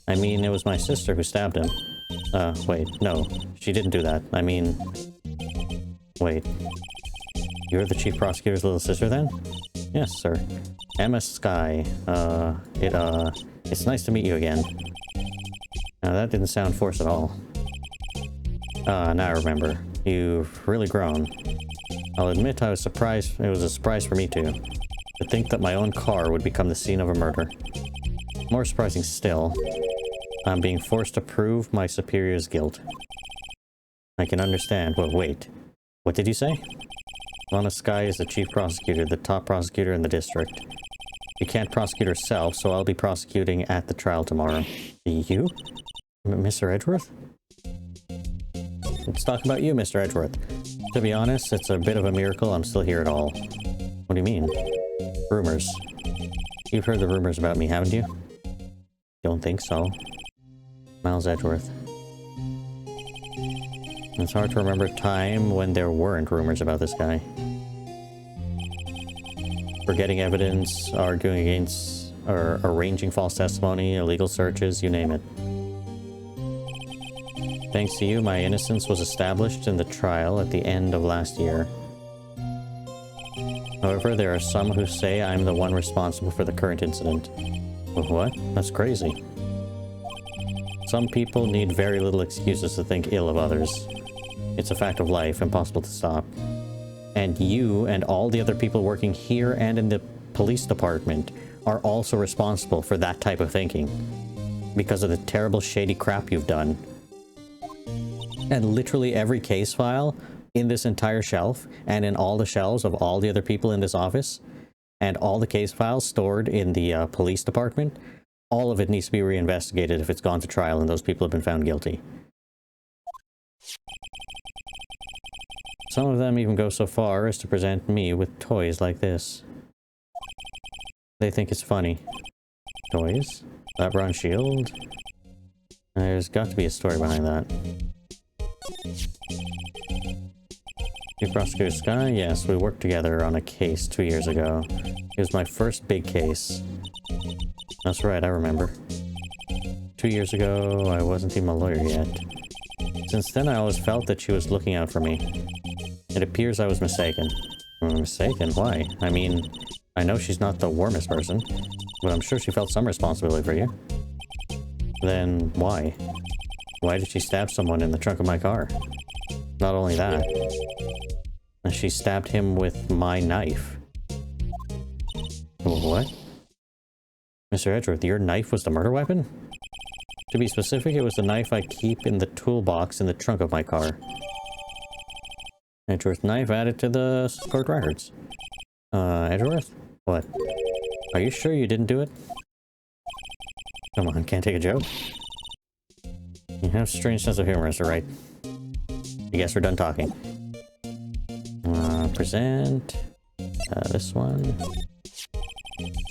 I mean, it was my sister who stabbed him. Wait, no. She didn't do that. I mean... Wait. You're the chief prosecutor's little sister then? Yes, sir. Emma Skye. It's nice to meet you again. Now, that didn't sound forced at all. Now I remember. You've really grown. I'll admit I was surprised. It was a surprise for me too. To think that my own car would become the scene of a murder. More surprising still, I'm being forced to prove my superior's guilt. I can understand. Well, wait. What did you say? Lana Skye is the chief prosecutor, the top prosecutor in the district. She can't prosecute herself, so I'll be prosecuting at the trial tomorrow. You? Mr. Edgeworth? Let's talk about you, Mr. Edgeworth. To be honest, it's a bit of a miracle I'm still here at all. What do you mean? Rumors. You've heard the rumors about me, haven't you? Don't think so. Miles Edgeworth. It's hard to remember a time when there weren't rumors about this guy. Forgetting evidence, arguing against, or arranging false testimony, illegal searches, you name it. Thanks to you, my innocence was established in the trial at the end of last year. However, there are some who say I'm the one responsible for the current incident. What? That's crazy. Some people need very little excuses to think ill of others. It's a fact of life, impossible to stop. And you and all the other people working here and in the police department are also responsible for that type of thinking. Because of the terrible shady crap you've done. And literally every case file in this entire shelf, and in all the shelves of all the other people in this office, and all the case files stored in the police department, all of it needs to be reinvestigated if it's gone to trial and those people have been found guilty. Some of them even go so far as to present me with toys like this. They think it's funny. Toys? That bronze shield? There's got to be a story behind that. Chief Prosecutor Skye? Yes, we worked together on a case 2 years ago. It was my first big case. That's right, I remember. 2 2 years ago, I wasn't even a lawyer yet. Since then, I always felt that she was looking out for me. It appears I was mistaken. Mistaken? Why? I mean, I know she's not the warmest person, but I'm sure she felt some responsibility for you. Then why? Why did she stab someone in the trunk of my car? Not only that, she stabbed him with my knife. What? Mr. Edgeworth, your knife was the murder weapon? To be specific, it was the knife I keep in the toolbox in the trunk of my car. Edgeworth knife added to the court records. Edgeworth? What? Are you sure you didn't do it? Come on, can't take a joke? You have a strange sense of humor, Mr. Wright. I guess we're done talking. Present. This one.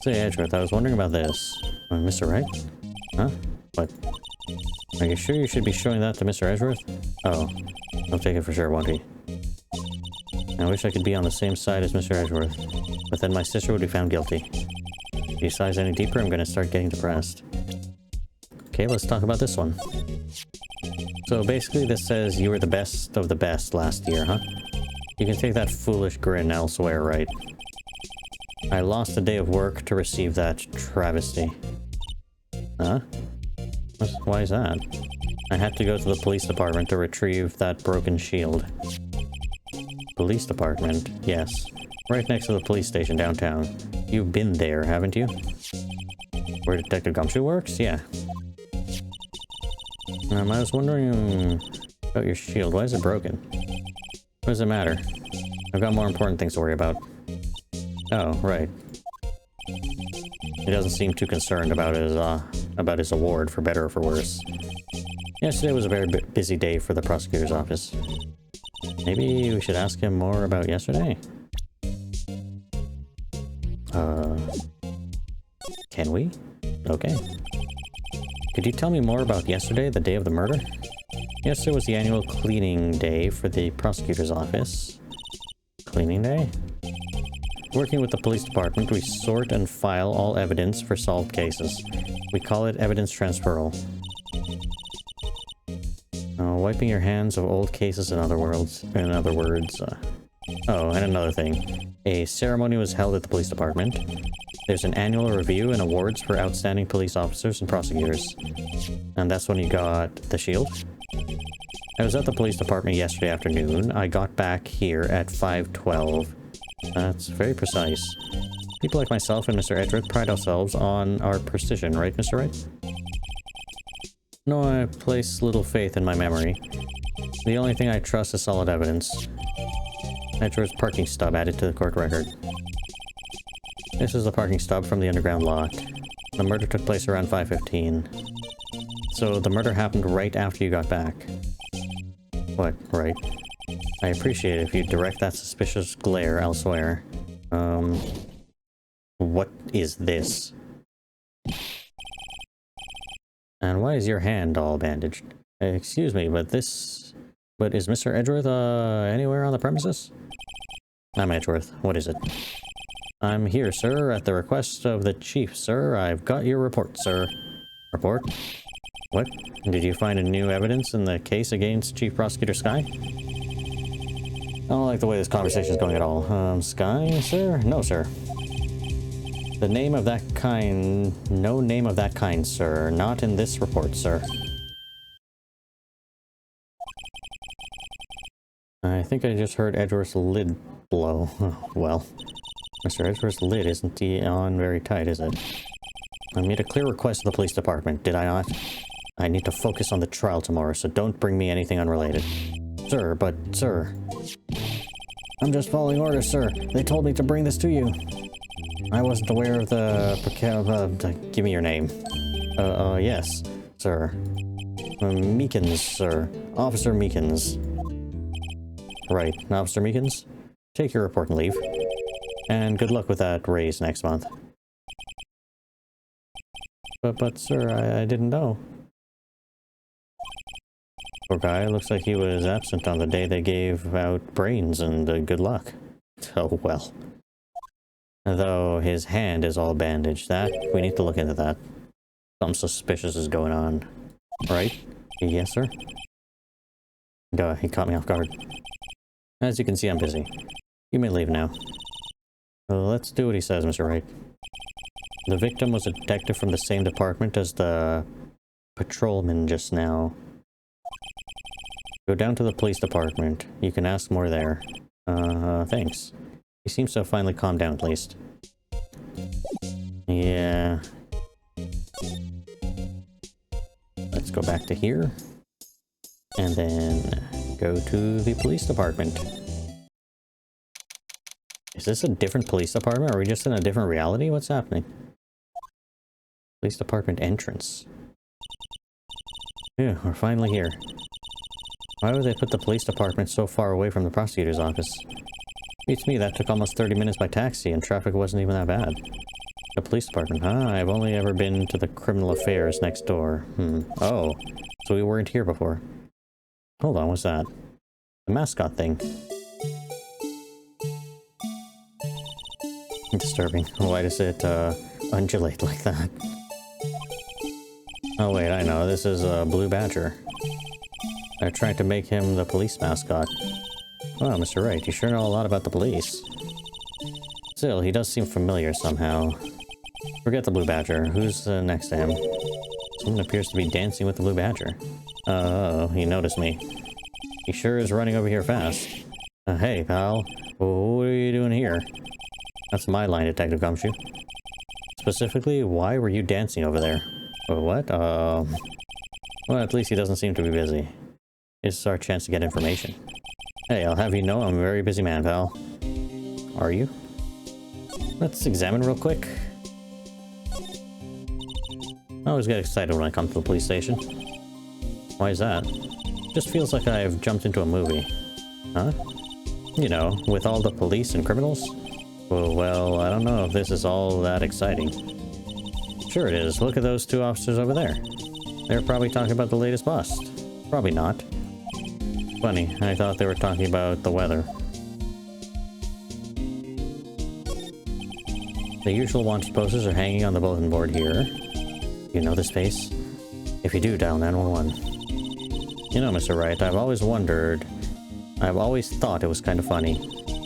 Say, Edgeworth, I was wondering about this. Mr. Wright? Huh? What? Are you sure you should be showing that to Mr. Edgeworth? Oh, he'll take it for sure, won't he? I wish I could be on the same side as Mr. Edgeworth, but then my sister would be found guilty. If he sighs any deeper, I'm gonna start getting depressed. Okay, let's talk about this one. So basically this says you were the best of the best last year, huh? You can take that foolish grin elsewhere, right? I lost a day of work to receive that travesty. Huh? Why is that? I had to go to the police department to retrieve that broken shield. Police department? Yes. Right next to the police station downtown. You've been there, haven't you? Where Detective Gumshoe works? Yeah. I was wondering about your shield. Why is it broken? What does it matter? I've got more important things to worry about. Oh, right. He doesn't seem too concerned about his award, for better or for worse. Yesterday was a very busy day for the prosecutor's office. Maybe we should ask him more about yesterday? Can we? Okay. Could you tell me more about yesterday, the day of the murder? Yesterday was the annual cleaning day for the prosecutor's office. Cleaning day? Working with the police department, we sort and file all evidence for solved cases. We call it evidence transferal. Wiping your hands of old cases, in other words. Oh, and another thing. A ceremony was held at the police department. There's an annual review and awards for outstanding police officers and prosecutors. And that's when you got the shield. I was at the police department yesterday afternoon. I got back here at 5:12. That's very precise. People like myself and Mr. Edgeworth pride ourselves on our precision, right, Mr. Wright? No, I place little faith in my memory. The only thing I trust is solid evidence. Edgeworth's parking stub added to the court record. This is the parking stub from the underground lot. The murder took place around 5:15. So the murder happened right after you got back. What, right? I appreciate it if you direct that suspicious glare elsewhere. What is this? And why is your hand all bandaged? Excuse me, but is Mr. Edgeworth, anywhere on the premises? I'm Edgeworth. What is it? I'm here, sir, at the request of the chief, sir. I've got your report, sir. Report? What? Did you find a new evidence in the case against Chief Prosecutor Sky? I don't like the way this conversation is going at all. Sky, sir? No, sir. The name of that kind... No name of that kind, sir. Not in this report, sir. I think I just heard Edgeworth's lid blow. Well, Mr. Edgeworth's lid isn't on very tight, is it? I made a clear request to the police department, did I not? I need to focus on the trial tomorrow, so don't bring me anything unrelated. Sir, but, sir... I'm just following orders, sir. They told me to bring this to you. I wasn't aware of the... give me your name. Yes, sir. Meekins, sir. Officer Meekins. Right, Officer Meekins? Take your report and leave. And good luck with that raise next month. But sir, I didn't know. Poor guy, looks like he was absent on the day they gave out brains, and good luck. Oh well. Though his hand is all bandaged, we need to look into that. Something suspicious is going on. Right? Yes, sir? Duh, he caught me off guard. As you can see, I'm busy. You may leave now. Well, let's do what he says, Mr. Wright. The victim was a detective from the same department as the patrolman just now. Go down to the police department. You can ask more there. Thanks. He seems to have finally calmed down, at least. Yeah. Let's go back to here. And then go to the police department. Is this a different police department? Or are we just in a different reality? What's happening? Police department entrance. Yeah, we're finally here. Why would they put the police department so far away from the prosecutor's office? Beats me, that took almost 30 minutes by taxi and traffic wasn't even that bad. The police department, huh? I've only ever been to the criminal affairs next door. Oh, so we weren't here before. Hold on, what's that? The mascot thing. Disturbing. Why does it undulate like that? Oh wait, I know. This is a blue badger. They're trying to make him the police mascot. Wow, Mr. Wright, you sure know a lot about the police. Still, he does seem familiar somehow. Forget the blue badger. Who's next to him? Someone appears to be dancing with the blue badger. Oh, he noticed me. He sure is running over here fast. Hey, pal. What are you doing here? That's my line, Detective Gumshoe. Specifically, why were you dancing over there? What? Well, at least he doesn't seem to be busy. This is our chance to get information. Hey, I'll have you know I'm a very busy man, pal. Are you? Let's examine real quick. I always get excited when I come to the police station. Why is that? Just feels like I've jumped into a movie. Huh? You know, with all the police and criminals? Well, I don't know if this is all that exciting. Sure it is. Look at those two officers over there. They're probably talking about the latest bust. Probably not. Funny, I thought they were talking about the weather. The usual wanted posters are hanging on the bulletin board here. You know this face? If you do, dial 911. You know, Mr. Wright, I've always thought it was kind of funny.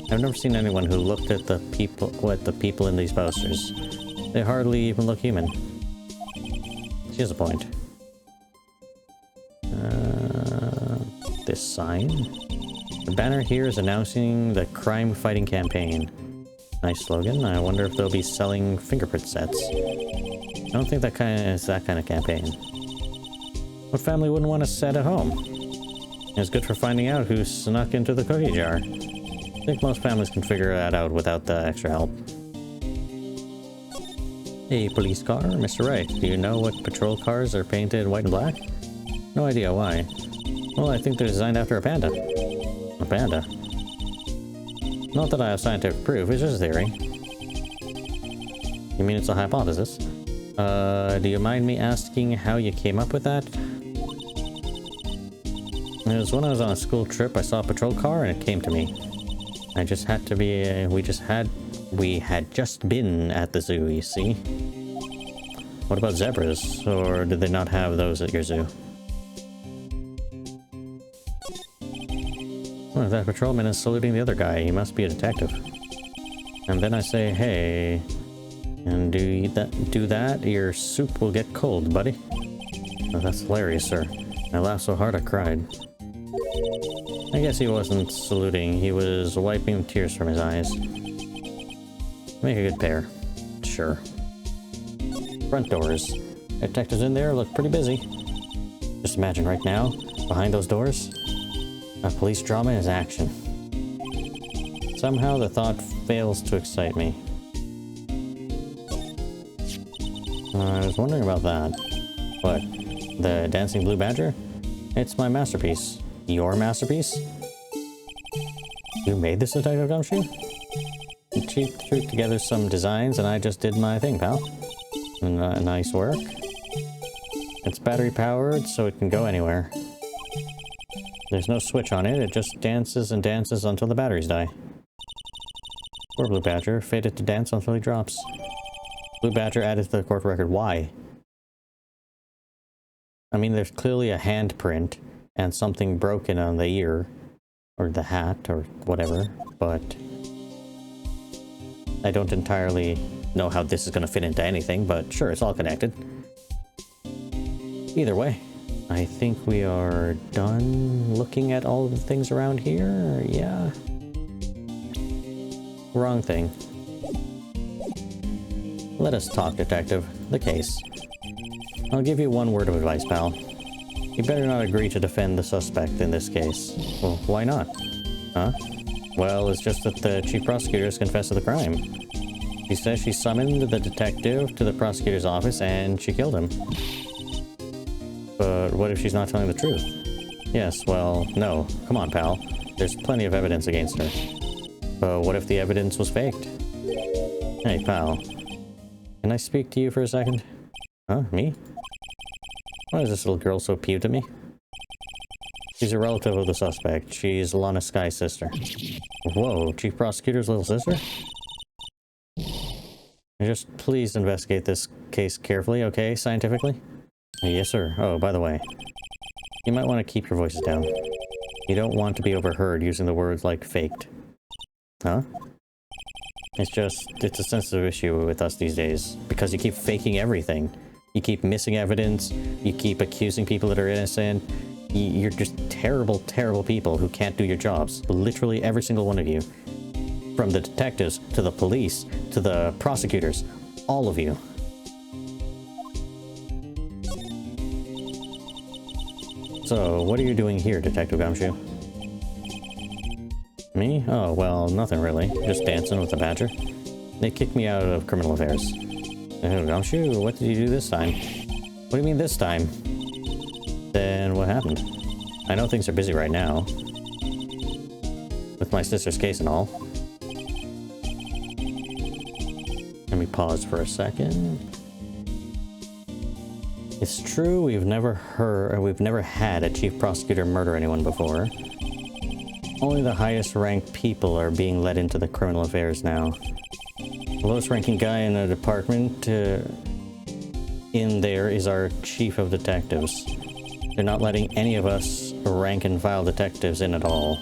I've never seen anyone who looked at the people in these posters. They hardly even look human. She has a point. This sign? The banner here is announcing the crime-fighting campaign. Nice slogan. I wonder if they'll be selling fingerprint sets. I don't think that is that kind of campaign. What family wouldn't want a set at home? It's good for finding out who snuck into the cookie jar. I think most families can figure that out without the extra help. A police car? Mr. Wright, do you know what patrol cars are painted white and black? No idea why. Well, I think they're designed after a panda. A panda? Not that I have scientific proof, it's just a theory. You mean it's a hypothesis? Do you mind me asking how you came up with that? It was when I was on a school trip, I saw a patrol car and it came to me. I just had to be, we had just been at the zoo, you see? What about zebras? Or did they not have those at your zoo? Well, that patrolman is saluting the other guy. He must be a detective. And then I say, hey, and do that, your soup will get cold, buddy. Oh, that's hilarious, sir. I laughed so hard I cried. I guess he wasn't saluting. He was wiping tears from his eyes. Make a good pair. Sure. Front doors. Detectives in there look pretty busy. Just imagine right now, behind those doors, a police drama is action. Somehow the thought fails to excite me. I was wondering about that. What? The dancing blue badger? It's my masterpiece. Your masterpiece? You made this, Detective Gumshoe? She threw together some designs and I just did my thing, pal. Nice work. It's battery powered, so it can go anywhere. There's no switch on it, it just dances and dances until the batteries die. Poor Blue Badger, fated to dance until he drops. Blue Badger added to the court record. Why? I mean, there's clearly a handprint and something broken on the ear, or the hat, or whatever, but I don't entirely know how this is going to fit into anything, but sure, it's all connected. Either way, I think we are done looking at all of the things around here. Yeah. Wrong thing. Let us talk, Detective. The case. I'll give you one word of advice, pal. You better not agree to defend the suspect in this case. Well, why not? Huh? Well, it's just that the chief prosecutor has confessed to the crime. She says she summoned the detective to the prosecutor's office and she killed him. But what if she's not telling the truth? Yes, well, no. Come on, pal. There's plenty of evidence against her. But what if the evidence was faked? Hey, pal. Can I speak to you for a second? Huh? Me? Why is this little girl so peeved at me? She's a relative of the suspect. She's Lana Sky's sister. Whoa, Chief Prosecutor's little sister? Just please investigate this case carefully, okay? Scientifically? Yes, sir. Oh, by the way, you might want to keep your voices down. You don't want to be overheard using the words like faked. Huh? It's a sensitive issue with us these days, because you keep faking everything. You keep missing evidence, you keep accusing people that are innocent. You're just terrible, terrible people who can't do your jobs. Literally every single one of you. From the detectives, to the police, to the prosecutors. All of you. So, what are you doing here, Detective Gumshoe? Me? Oh, well, nothing really. Just dancing with the badger. They kicked me out of criminal affairs. Oh, Gumshoe, what did you do this time? What do you mean this time? Then what happened? I know things are busy right now. With my sister's case and all. Let me pause for a second. It's true we've never had a chief prosecutor murder anyone before. Only the highest ranked people are being let into the criminal affairs now. The lowest ranking guy in the department in there is our chief of detectives. They're not letting any of us rank and file detectives in at all.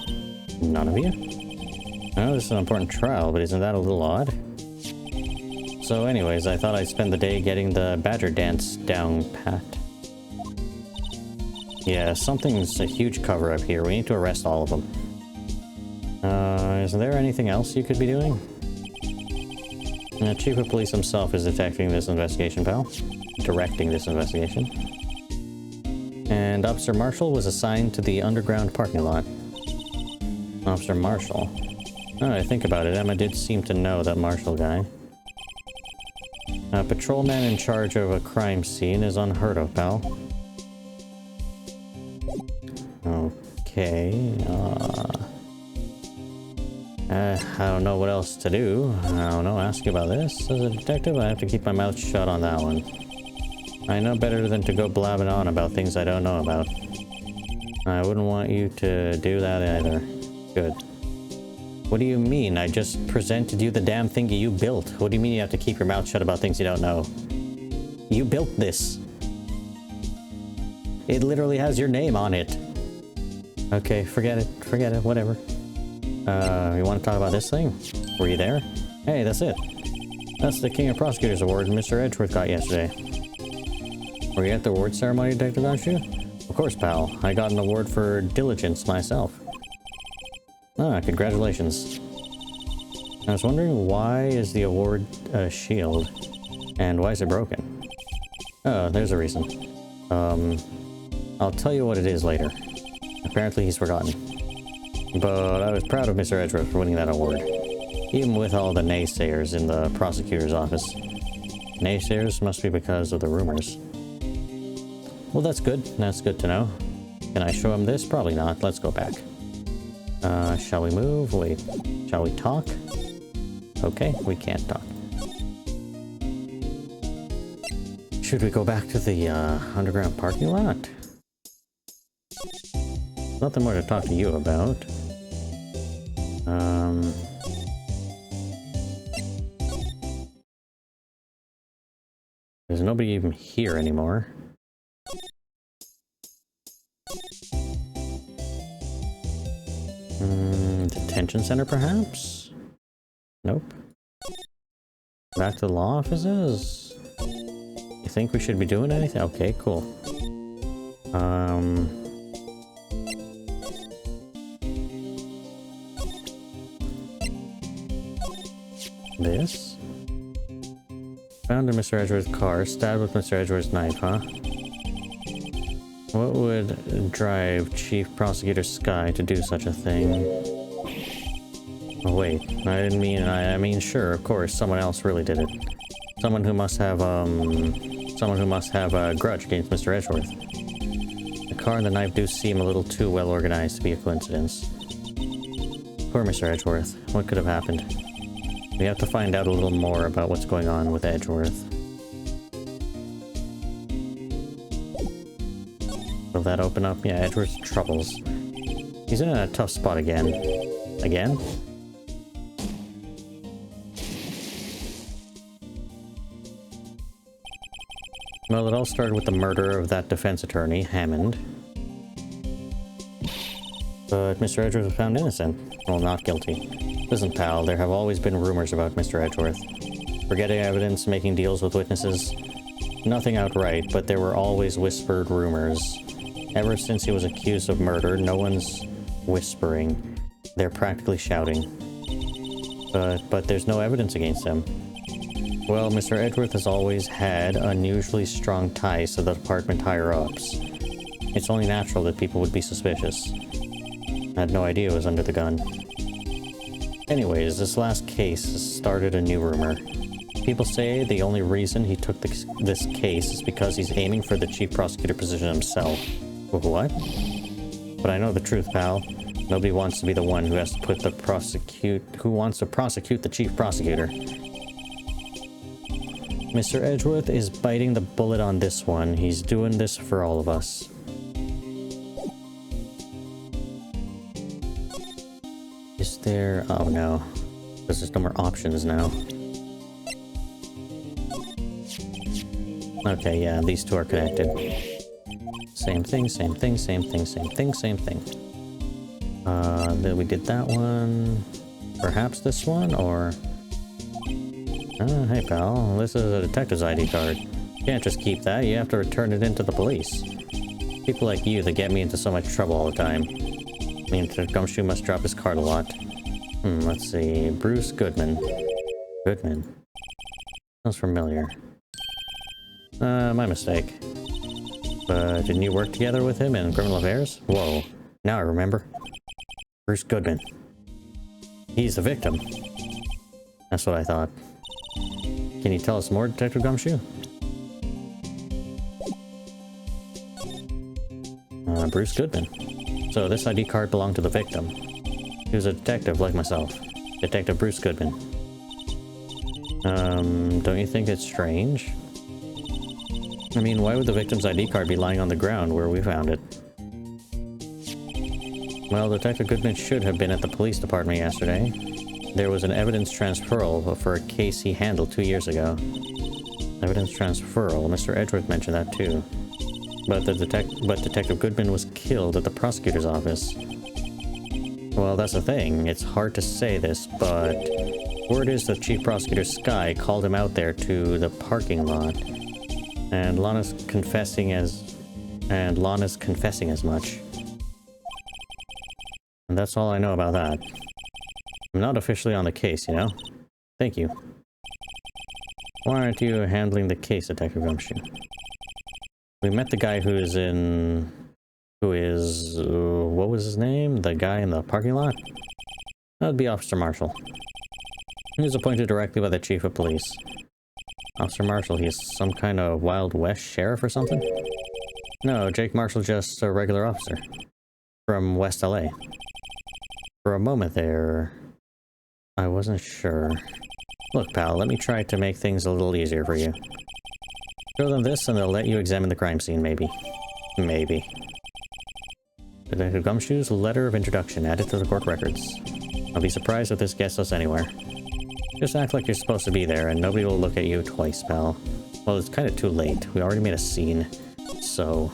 None of you? I know this is an important trial, but isn't that a little odd? So anyways, I thought I'd spend the day getting the badger dance down pat. Yeah, something's a huge cover-up here. We need to arrest all of them. Is there anything else you could be doing? The Chief of Police himself is detecting this investigation, pal. Directing this investigation. And Officer Marshall was assigned to the underground parking lot. Officer Marshall. Now that I think about it, Emma did seem to know that Marshall guy. A patrolman in charge of a crime scene is unheard of, pal. Okay, I don't know what else to do. I don't know, ask you about this. As a detective, I have to keep my mouth shut on that one. I know better than to go blabbing on about things I don't know about. I wouldn't want you to do that either. Good. What do you mean? I just presented you the damn thingy you built. What do you mean you have to keep your mouth shut about things you don't know? You built this. It literally has your name on it. Okay, forget it. Forget it. Whatever. You want to talk about this thing? Were you there? Hey, that's it. That's the King of Prosecutors Award Mr. Edgeworth got yesterday. Were you at the award ceremony, Detective Gumshoe? Of course, pal. I got an award for diligence myself. Ah, congratulations. I was wondering, why is the award a shield? And why is it broken? Oh, there's a reason. I'll tell you what it is later. Apparently he's forgotten. But I was proud of Mr. Edgeworth for winning that award. Even with all the naysayers in the prosecutor's office. Naysayers must be because of the rumors. Well, that's good. That's good to know. Can I show him this? Probably not. Let's go back. Shall we move? Wait. Shall we talk? Okay, we can't talk. Should we go back to the underground parking lot? Nothing more to talk to you about. There's nobody even here anymore. detention center, perhaps? Nope. Back to the law offices? You think we should be doing anything? Okay, cool. This? Found in Mr. Edgeworth's car, stabbed with Mr. Edgeworth's knife, huh? What would drive Chief Prosecutor Skye to do such a thing? Oh wait, I didn't mean, I mean sure, of course, someone else really did it. Someone who must have a grudge against Mr. Edgeworth. The car and the knife do seem a little too well organized to be a coincidence. Poor Mr. Edgeworth, what could have happened? We have to find out a little more about what's going on with Edgeworth. Will that open up? Yeah, Edgeworth's troubles. He's in a tough spot again. Again? Well, it all started with the murder of that defense attorney, Hammond. But Mr. Edgeworth was found innocent. Well, not guilty. Listen, pal, there have always been rumors about Mr. Edgeworth. Forgetting evidence, making deals with witnesses. Nothing outright, but there were always whispered rumors. Ever since he was accused of murder, no one's whispering. They're practically shouting. But there's no evidence against him. Well, Mr. Edgeworth has always had unusually strong ties to the department higher-ups. It's only natural that people would be suspicious. I had no idea it was under the gun. Anyways, this last case started a new rumor. People say the only reason he took this case is because he's aiming for the chief prosecutor position himself. What? But I know the truth, pal. Nobody wants to be the one who has to put the who wants to prosecute the chief prosecutor. Mr. Edgeworth is biting the bullet on this one. He's doing this for all of us. Is there... oh no. Because there's no more options now. Okay, yeah, these two are connected. Same thing, same thing, same thing, same thing, same thing. Then we did that one. Perhaps this one, or... hey pal, this is a detective's ID card. You can't just keep that, you have to return it into the police. People like you that get me into so much trouble all the time. I mean, Gumshoe must drop his card a lot. Let's see, Bruce Goodman. Goodman? Sounds familiar. My mistake. But didn't you work together with him in criminal affairs? Whoa, now I remember. Bruce Goodman. He's the victim. That's what I thought. Can you tell us more, Detective Gumshoe? Bruce Goodman. So this ID card belonged to the victim. He was a detective like myself. Detective Bruce Goodman. Don't you think it's strange? I mean, why would the victim's ID card be lying on the ground where we found it? Well, Detective Goodman should have been at the police department yesterday. There was an evidence transferal for a case he handled 2 years ago. Evidence transferal. Mr. Edgeworth mentioned that too. But Detective Goodman was killed at the prosecutor's office. Well, that's the thing. It's hard to say this, but word is that Chief Prosecutor Skye called him out there to the parking lot, and Lana's confessing as much. And that's all I know about that. I'm not officially on the case, you know? Thank you. Why aren't you handling the case, Detective Gumshoe? We met the guy what was his name? The guy in the parking lot? That would be Officer Marshall. He was appointed directly by the Chief of Police. Officer Marshall, he's some kind of Wild West sheriff or something? No, Jake Marshall's just a regular officer. From West LA. For a moment there, I wasn't sure. Look, pal, let me try to make things a little easier for you. Show them this and they'll let you examine the crime scene, maybe. Maybe. Detective Gumshoe's letter of introduction added to the court records. I'll be surprised if this gets us anywhere. Just act like you're supposed to be there and nobody will look at you twice, pal. Well, it's kind of too late. We already made a scene. So...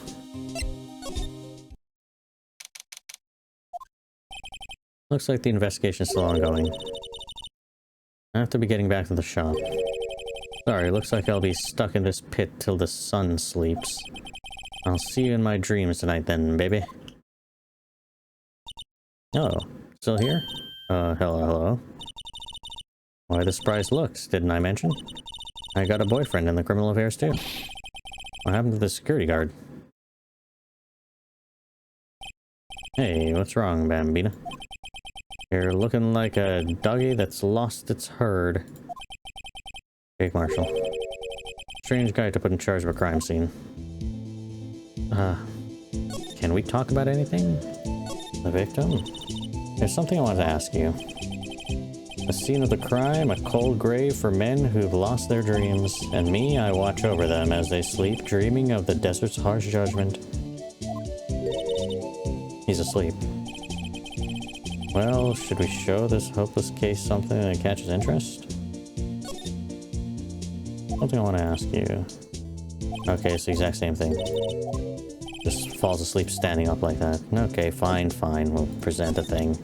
Looks like the investigation is still ongoing. I have to be getting back to the shop. Sorry, looks like I'll be stuck in this pit till the sun sleeps. I'll see you in my dreams tonight then, baby. Oh, still here? Hello. Why the surprised looks, didn't I mention? I got a boyfriend in the criminal affairs too. What happened to the security guard? Hey, what's wrong, Bambina? You're looking like a doggy that's lost its herd. Jake Marshall. Strange guy to put in charge of a crime scene. Can we talk about anything? The victim? There's something I wanted to ask you. A scene of the crime, a cold grave for men who've lost their dreams, and me, I watch over them as they sleep, dreaming of the desert's harsh judgment. He's asleep. Well, should we show this hopeless case something that catches interest? Something I want to ask you. Okay, it's the exact same thing. Just falls asleep standing up like that. Okay, fine. We'll present the thing.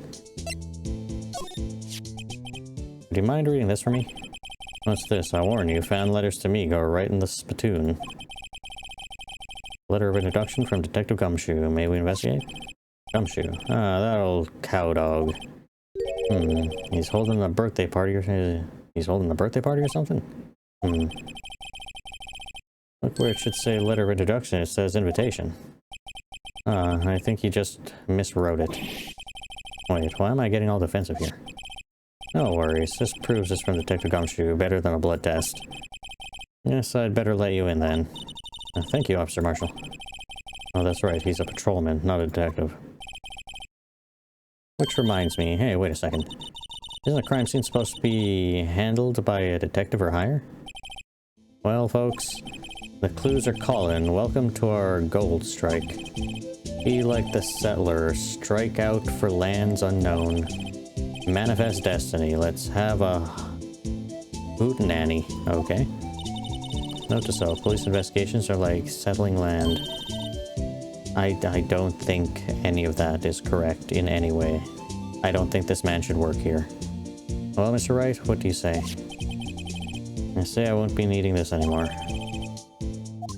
Do you mind reading this for me? What's this? I warn you, fan letters to me go right in the spittoon. Letter of introduction from Detective Gumshoe. May we investigate? Gumshoe. Ah, that old cow dog. He's holding a birthday party or something? Look where it should say letter of introduction, it says invitation. I think he just miswrote it. Wait, why am I getting all defensive here? No worries, this proves it's from Detective Gumshoe, better than a blood test. Yes, I'd better let you in then. Thank you, Officer Marshall. Oh, that's right, he's a patrolman, not a detective. Which reminds me, hey, wait a second. Isn't a crime scene supposed to be handled by a detective or higher? Well, folks, the clues are calling. Welcome to our gold strike. Be like the settler, strike out for lands unknown. Manifest destiny. Let's have a hootenanny. Okay. Note to self, police investigations are like settling land. I don't think any of that is correct in any way. I don't think this man should work here. Well, Mr. Wright, what do you say? I say I won't be needing this anymore.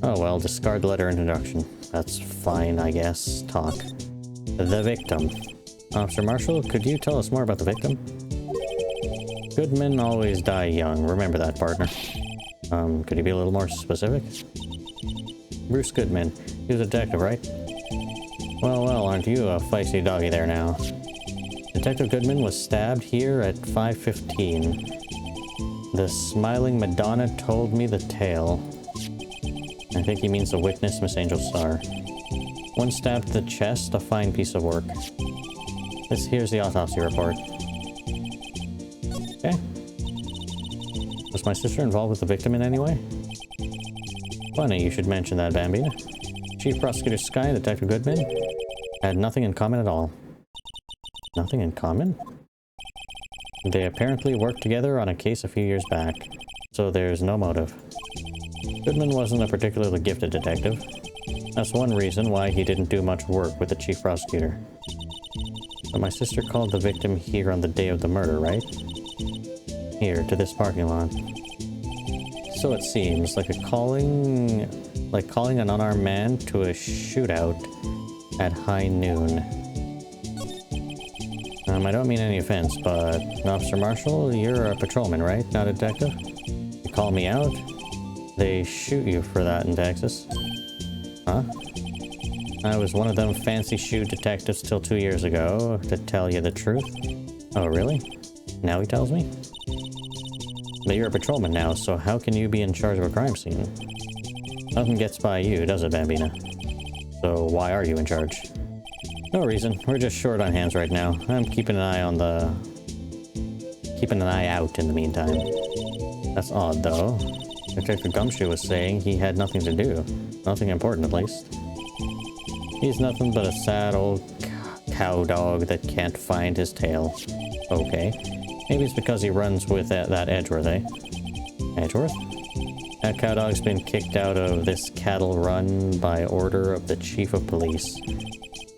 Oh well, discard the letter introduction. That's fine, I guess. Talk. The victim. Officer Marshall, could you tell us more about the victim? Good men always die young. Remember that, partner. Could you be a little more specific? Bruce Goodman. He was a detective, right? Well, aren't you a feisty doggy there now? Detective Goodman was stabbed here at 5:15. The smiling Madonna told me the tale. I think he means the witness, Miss Angel Star. One stabbed to the chest, a fine piece of work. Here's the autopsy report. Okay. Was my sister involved with the victim in any way? Funny you should mention that, Bambina. Chief Prosecutor Sky and Detective Goodman had nothing in common at all. Nothing in common? They apparently worked together on a case a few years back, so there's no motive. Goodman wasn't a particularly gifted detective. That's one reason why he didn't do much work with the chief prosecutor. But my sister called the victim here on the day of the murder, right? Here, to this parking lot. So it seems like calling an unarmed man to a shootout at high noon. I don't mean any offense, but Officer Marshall, you're a patrolman, right? Not a detective? You call me out? They shoot you for that in Texas. Huh? I was one of them fancy shoe detectives till 2 years ago, to tell you the truth. Oh, really? Now he tells me? But you're a patrolman now, so how can you be in charge of a crime scene? Nothing gets by you, does it, Bambina? So why are you in charge? No reason. We're just short on hands right now. I'm keeping an eye out in the meantime. That's odd, though. Detective Gumshoe was saying he had nothing to do. Nothing important, at least. He's nothing but a sad old cow dog that can't find his tail. Okay. Maybe it's because he runs with that Edgeworth, eh? Edgeworth? That cow dog's been kicked out of this cattle run by order of the chief of police.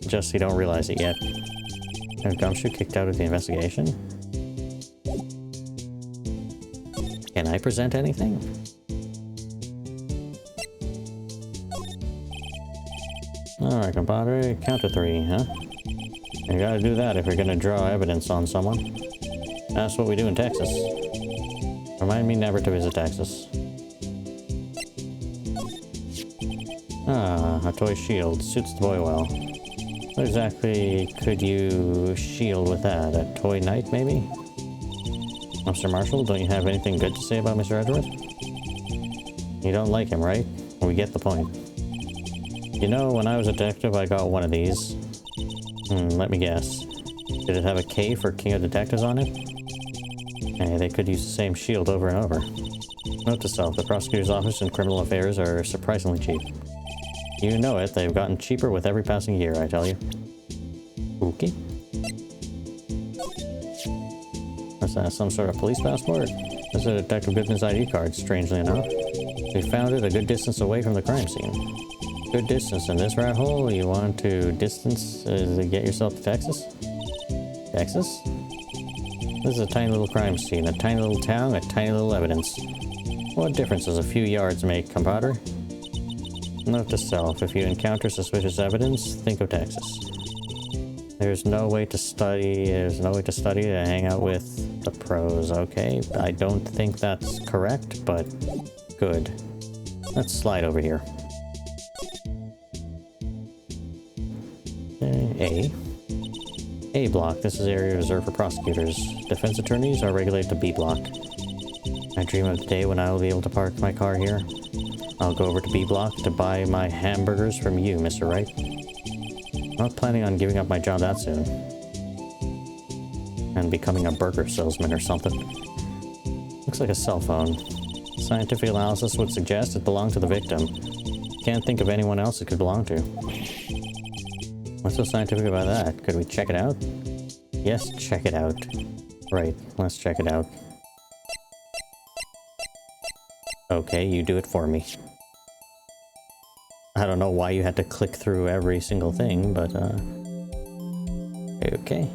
Just you don't realize it yet. Gumshoe kicked out of the investigation? Can I present anything? Alright, compadre, count to 3, huh? You gotta do that if you're gonna draw evidence on someone. That's what we do in Texas. Remind me never to visit Texas. Ah, a toy shield. Suits the boy well. What exactly could you shield with that? A toy knight, maybe? Officer Marshall, don't you have anything good to say about Mr. Edgeworth? You don't like him, right? We get the point. You know, when I was a detective, I got one of these. Let me guess. Did it have a K for King of Detectives on it? Hey, they could use the same shield over and over. Note to self, the prosecutor's office and criminal affairs are surprisingly cheap. You know it, they've gotten cheaper with every passing year, I tell you. Okay. What's that, some sort of police passport? This is a Detective Goodman's ID card, strangely enough. We found it a good distance away from the crime scene. Good distance in this rat hole? You want to distance to get yourself to Texas? Texas? This is a tiny little crime scene, a tiny little town, a tiny little evidence. What difference does a few yards make, compadre? Note to self, if you encounter suspicious evidence, think of Texas. There's no way to study to hang out with the pros, okay? I don't think that's correct, but good. Let's slide over here. Okay, A block. This is area reserved for prosecutors. Defense attorneys are regulated to B block. I dream of the day when I will be able to park my car here. I'll go over to B block to buy my hamburgers from you, Mr. Wright. I'm not planning on giving up my job that soon. And becoming a burger salesman or something. Looks like a cell phone. Scientific analysis would suggest it belonged to the victim. Can't think of anyone else it could belong to. What's so scientific about that? Could we check it out? Yes, check it out. Right, let's check it out. Okay, you do it for me. I don't know why you had to click through every single thing, but, okay.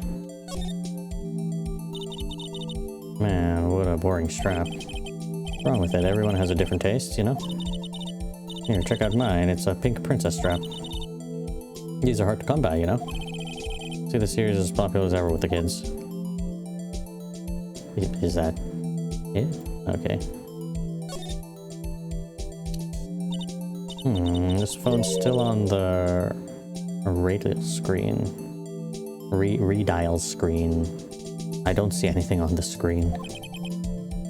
Man, what a boring strap. What's wrong with it? Everyone has a different taste, you know? Here, check out mine. It's a pink princess strap. These are hard to come by, you know? See, the series is as popular as ever with the kids. Is that it? Okay. This phone's still on the radial screen. Redial screen. I don't see anything on the screen.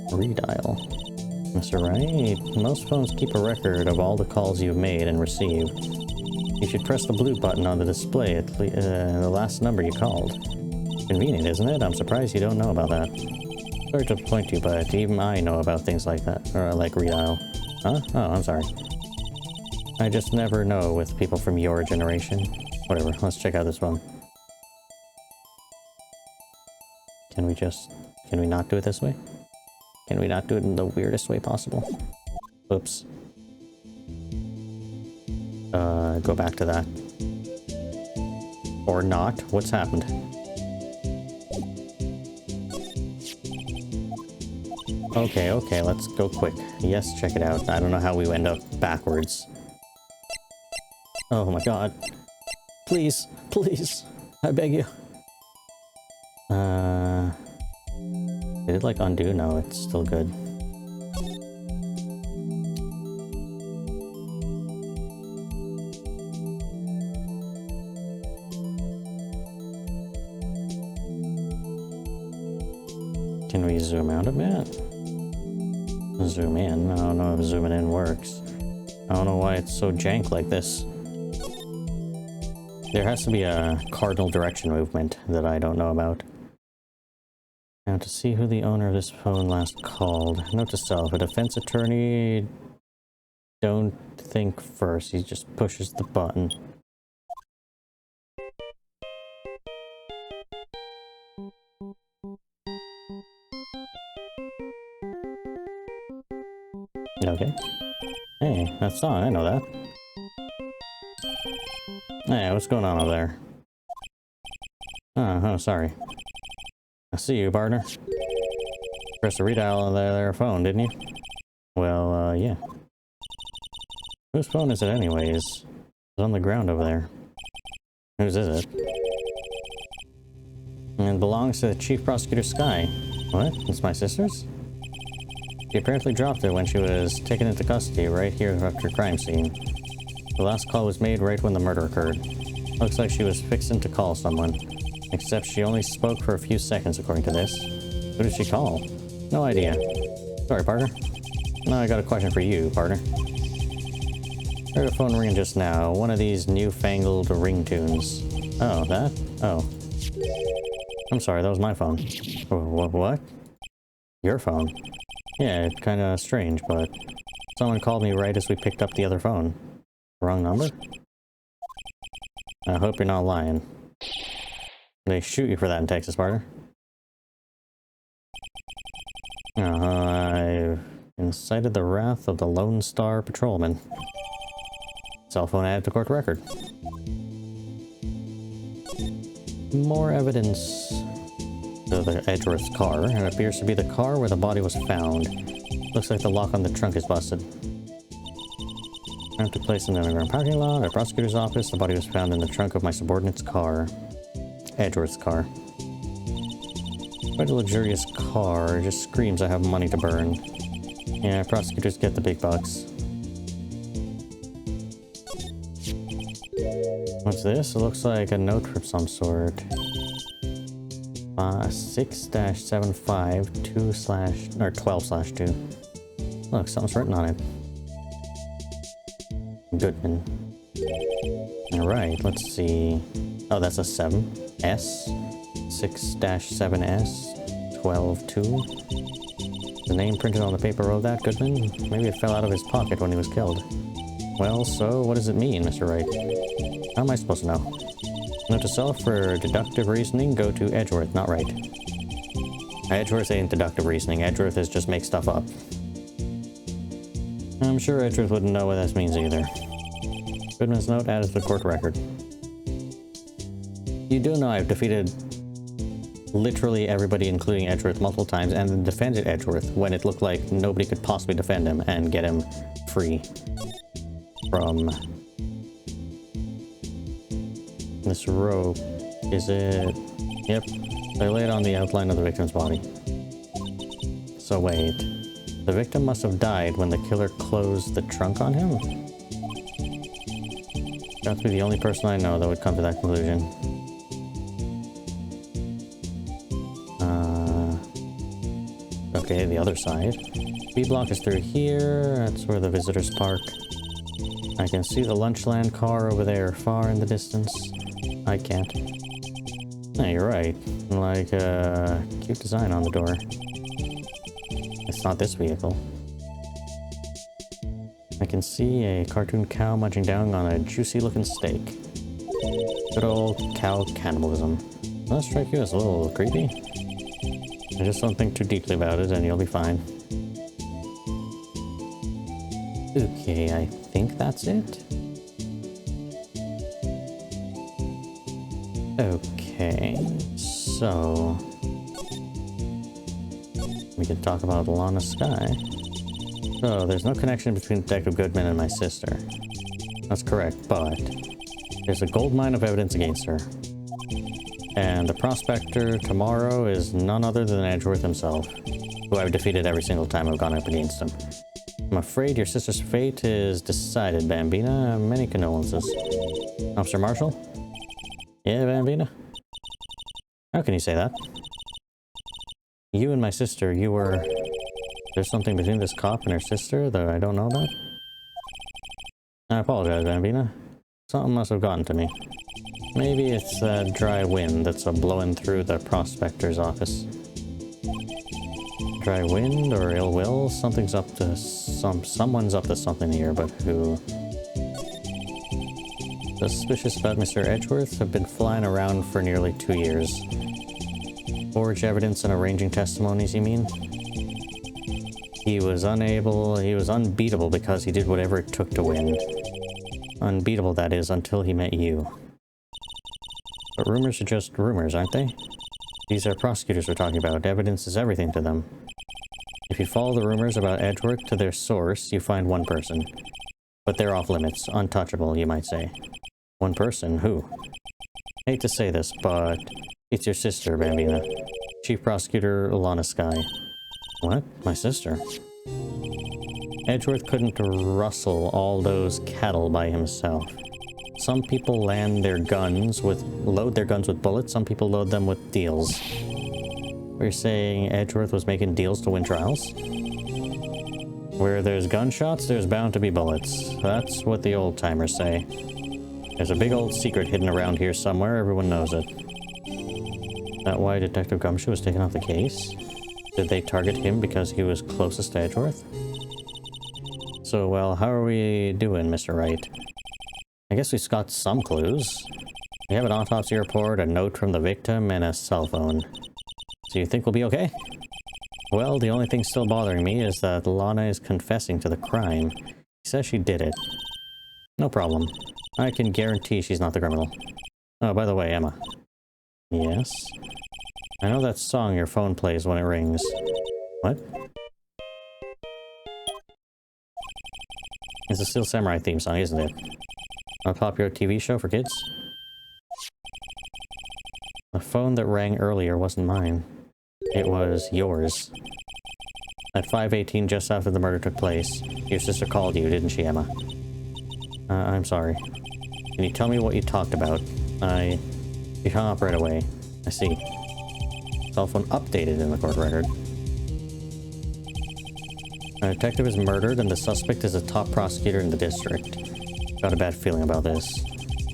Redial. Mr. Wright, most phones keep a record of all the calls you've made and received. You should press the blue button on the display at the last number you called. Convenient, isn't it? I'm surprised you don't know about that. Sorry to disappoint you, but even I know about things like that. Or like redial. Huh? Oh, I'm sorry. I just never know with people from your generation. Whatever, let's check out this one. Can we not do it this way? Can we not do it in the weirdest way possible? Oops. Go back to that. Or not. What's happened? Okay, let's go quick. Yes, check it out. I don't know how we end up backwards. Oh my god. Please, please. I beg you. Did it like undo? No, it's still good. Can we zoom out a bit? Zoom in? I don't know if zooming in works. I don't know why it's so jank like this. There has to be a cardinal direction movement that I don't know about. Now to see who the owner of this phone last called. Note to self, a defense attorney don't think first, he just pushes the button. Okay. Hey, that song, I know that. Hey, what's going on over there? Oh, sorry. I see you, partner. Pressed the redial on their phone, didn't you? Well, yeah. Whose phone is it anyways? It's on the ground over there. Whose is it? And it belongs to Chief Prosecutor Sky. What? It's my sister's? She apparently dropped it when she was taken into custody right here at her crime scene. The last call was made right when the murder occurred. Looks like she was fixing to call someone. Except she only spoke for a few seconds according to this. Who did she call? No idea. Sorry, partner. Now I got a question for you, partner. I heard a phone ringing just now. One of these newfangled ringtones. Oh, that? Oh. I'm sorry, that was my phone. What? Your phone? Yeah, kinda strange, but someone called me right as we picked up the other phone. Wrong number? I hope you're not lying. They shoot you for that in Texas, partner. I've incited the wrath of the Lone Star Patrolman. Cell phone added to court record. More evidence of the Edgeworth's car. It appears to be the car where the body was found. Looks like the lock on the trunk is busted. Crime took place in the underground parking lot at a prosecutor's office. The body was found in the trunk of my subordinate's car. Edgeworth's car. Quite a luxurious car. It just screams I have money to burn. Yeah, prosecutors get the big bucks. What's this? It looks like a note of some sort. 6-75 2/12/2. Look, something's written on it. Goodman. Alright, let's see. Oh, that's a 7. S. 6-7S 12-2. The name printed on the paper of that, Goodman? Maybe it fell out of his pocket when he was killed. Well, so what does it mean, Mr. Wright? How am I supposed to know? Note to self, for deductive reasoning, go to Edgeworth, not Wright. Edgeworth ain't deductive reasoning. Edgeworth is just make stuff up. I'm sure Edgeworth wouldn't know what that means either. Goodman's note added to the court record. You do know I've defeated literally everybody, including Edgeworth, multiple times, and then defended Edgeworth when it looked like nobody could possibly defend him and get him free from this rope. Is it? Yep. They laid on the outline of the victim's body. So wait. The victim must have died when the killer closed the trunk on him? Got to be the only person I know that would come to that conclusion. Okay, the other side. B block is through here. That's where the visitors park. I can see the Lunchland car over there, far in the distance. I can't. No, you're right. Like a cute design on the door. It's not this vehicle. I can see a cartoon cow munching down on a juicy looking steak. Good old cow cannibalism. Does that strike you as a little creepy? I just don't think too deeply about it and you'll be fine. Okay, I think that's it. Okay, so we can talk about Lana Sky. So there's no connection between Detective Goodman and my sister. That's correct, but there's a goldmine of evidence against her. And the prospector tomorrow is none other than Edgeworth himself, who I've defeated every single time I've gone up against him. I'm afraid your sister's fate is decided, Bambina. Many condolences. Officer Marshall? Yeah, Bambina? How can you say that? You and my sister, you were... There's something between this cop and her sister that I don't know about? I apologize, Bambina. Something must have gotten to me. Maybe it's that dry wind that's blowing through the prospector's office. Dry wind or ill will? Someone's up to something here, but who? Suspicious about Mr. Edgeworth have been flying around for nearly 2 years. Forge evidence and arranging testimonies, you mean? He was unbeatable because he did whatever it took to win. Unbeatable, that is, until he met you. But rumors are just rumors, aren't they? These are prosecutors we're talking about. Evidence is everything to them. If you follow the rumors about Edgeworth to their source, you find one person. But they're off limits. Untouchable, you might say. One person? Who? Hate to say this, but it's your sister, Bambina. Chief Prosecutor Lana Sky. What? My sister? Edgeworth couldn't rustle all those cattle by himself. Some people load their guns with bullets, some people load them with deals. We're saying Edgeworth was making deals to win trials? Where there's gunshots, there's bound to be bullets. That's what the old-timers say. There's a big old secret hidden around here somewhere, everyone knows it. Is that why Detective Gumshoe was taken off the case? Did they target him because he was closest to Edgeworth? So, well, how are we doing, Mr. Wright? I guess we've got some clues. We have an autopsy report, a note from the victim, and a cell phone. So you think we'll be okay? Well, the only thing still bothering me is that Lana is confessing to the crime. She says she did it. No problem. I can guarantee she's not the criminal. Oh, by the way, Emma. Yes? I know that song your phone plays when it rings. What? It's a Steel Samurai theme song, isn't it? A popular TV show for kids? The phone that rang earlier wasn't mine. It was yours. At 5:18, just after the murder took place, your sister called you, didn't she, Emma? I'm sorry. Can you tell me what you talked about? She hung up right away. I see. Cell phone updated in the court record. A detective is murdered and the suspect is a top prosecutor in the district. Got a bad feeling about this.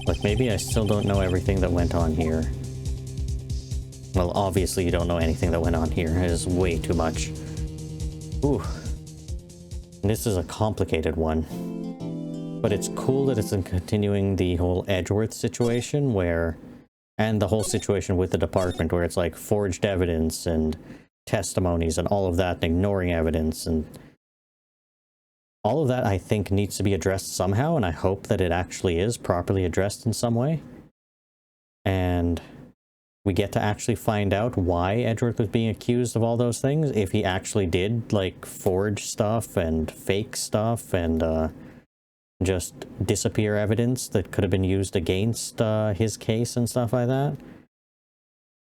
Look, maybe I still don't know everything that went on here. Well, obviously you don't know anything that went on here. It is way too much. Ooh. This is a complicated one. But it's cool that it's in continuing the whole Edgeworth situation where... And the whole situation with the department where it's like forged evidence and testimonies and all of that, and ignoring evidence and... All of that, I think, needs to be addressed somehow, and I hope that it actually is properly addressed in some way. And we get to actually find out why Edgeworth was being accused of all those things, if he actually did, like, forge stuff and fake stuff and just disappear evidence that could have been used against his case and stuff like that.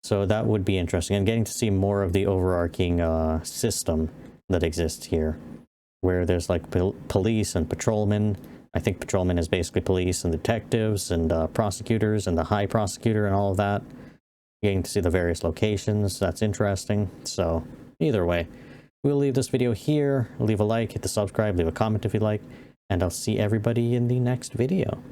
So that would be interesting, and getting to see more of the overarching system that exists here, where there's like police and patrolmen. I think patrolmen is basically police and detectives and prosecutors and the high prosecutor and all of that. Getting to see the various locations, that's interesting. So either way, we'll leave this video here. Leave a like, hit the subscribe, leave a comment if you like, and I'll see everybody in the next video.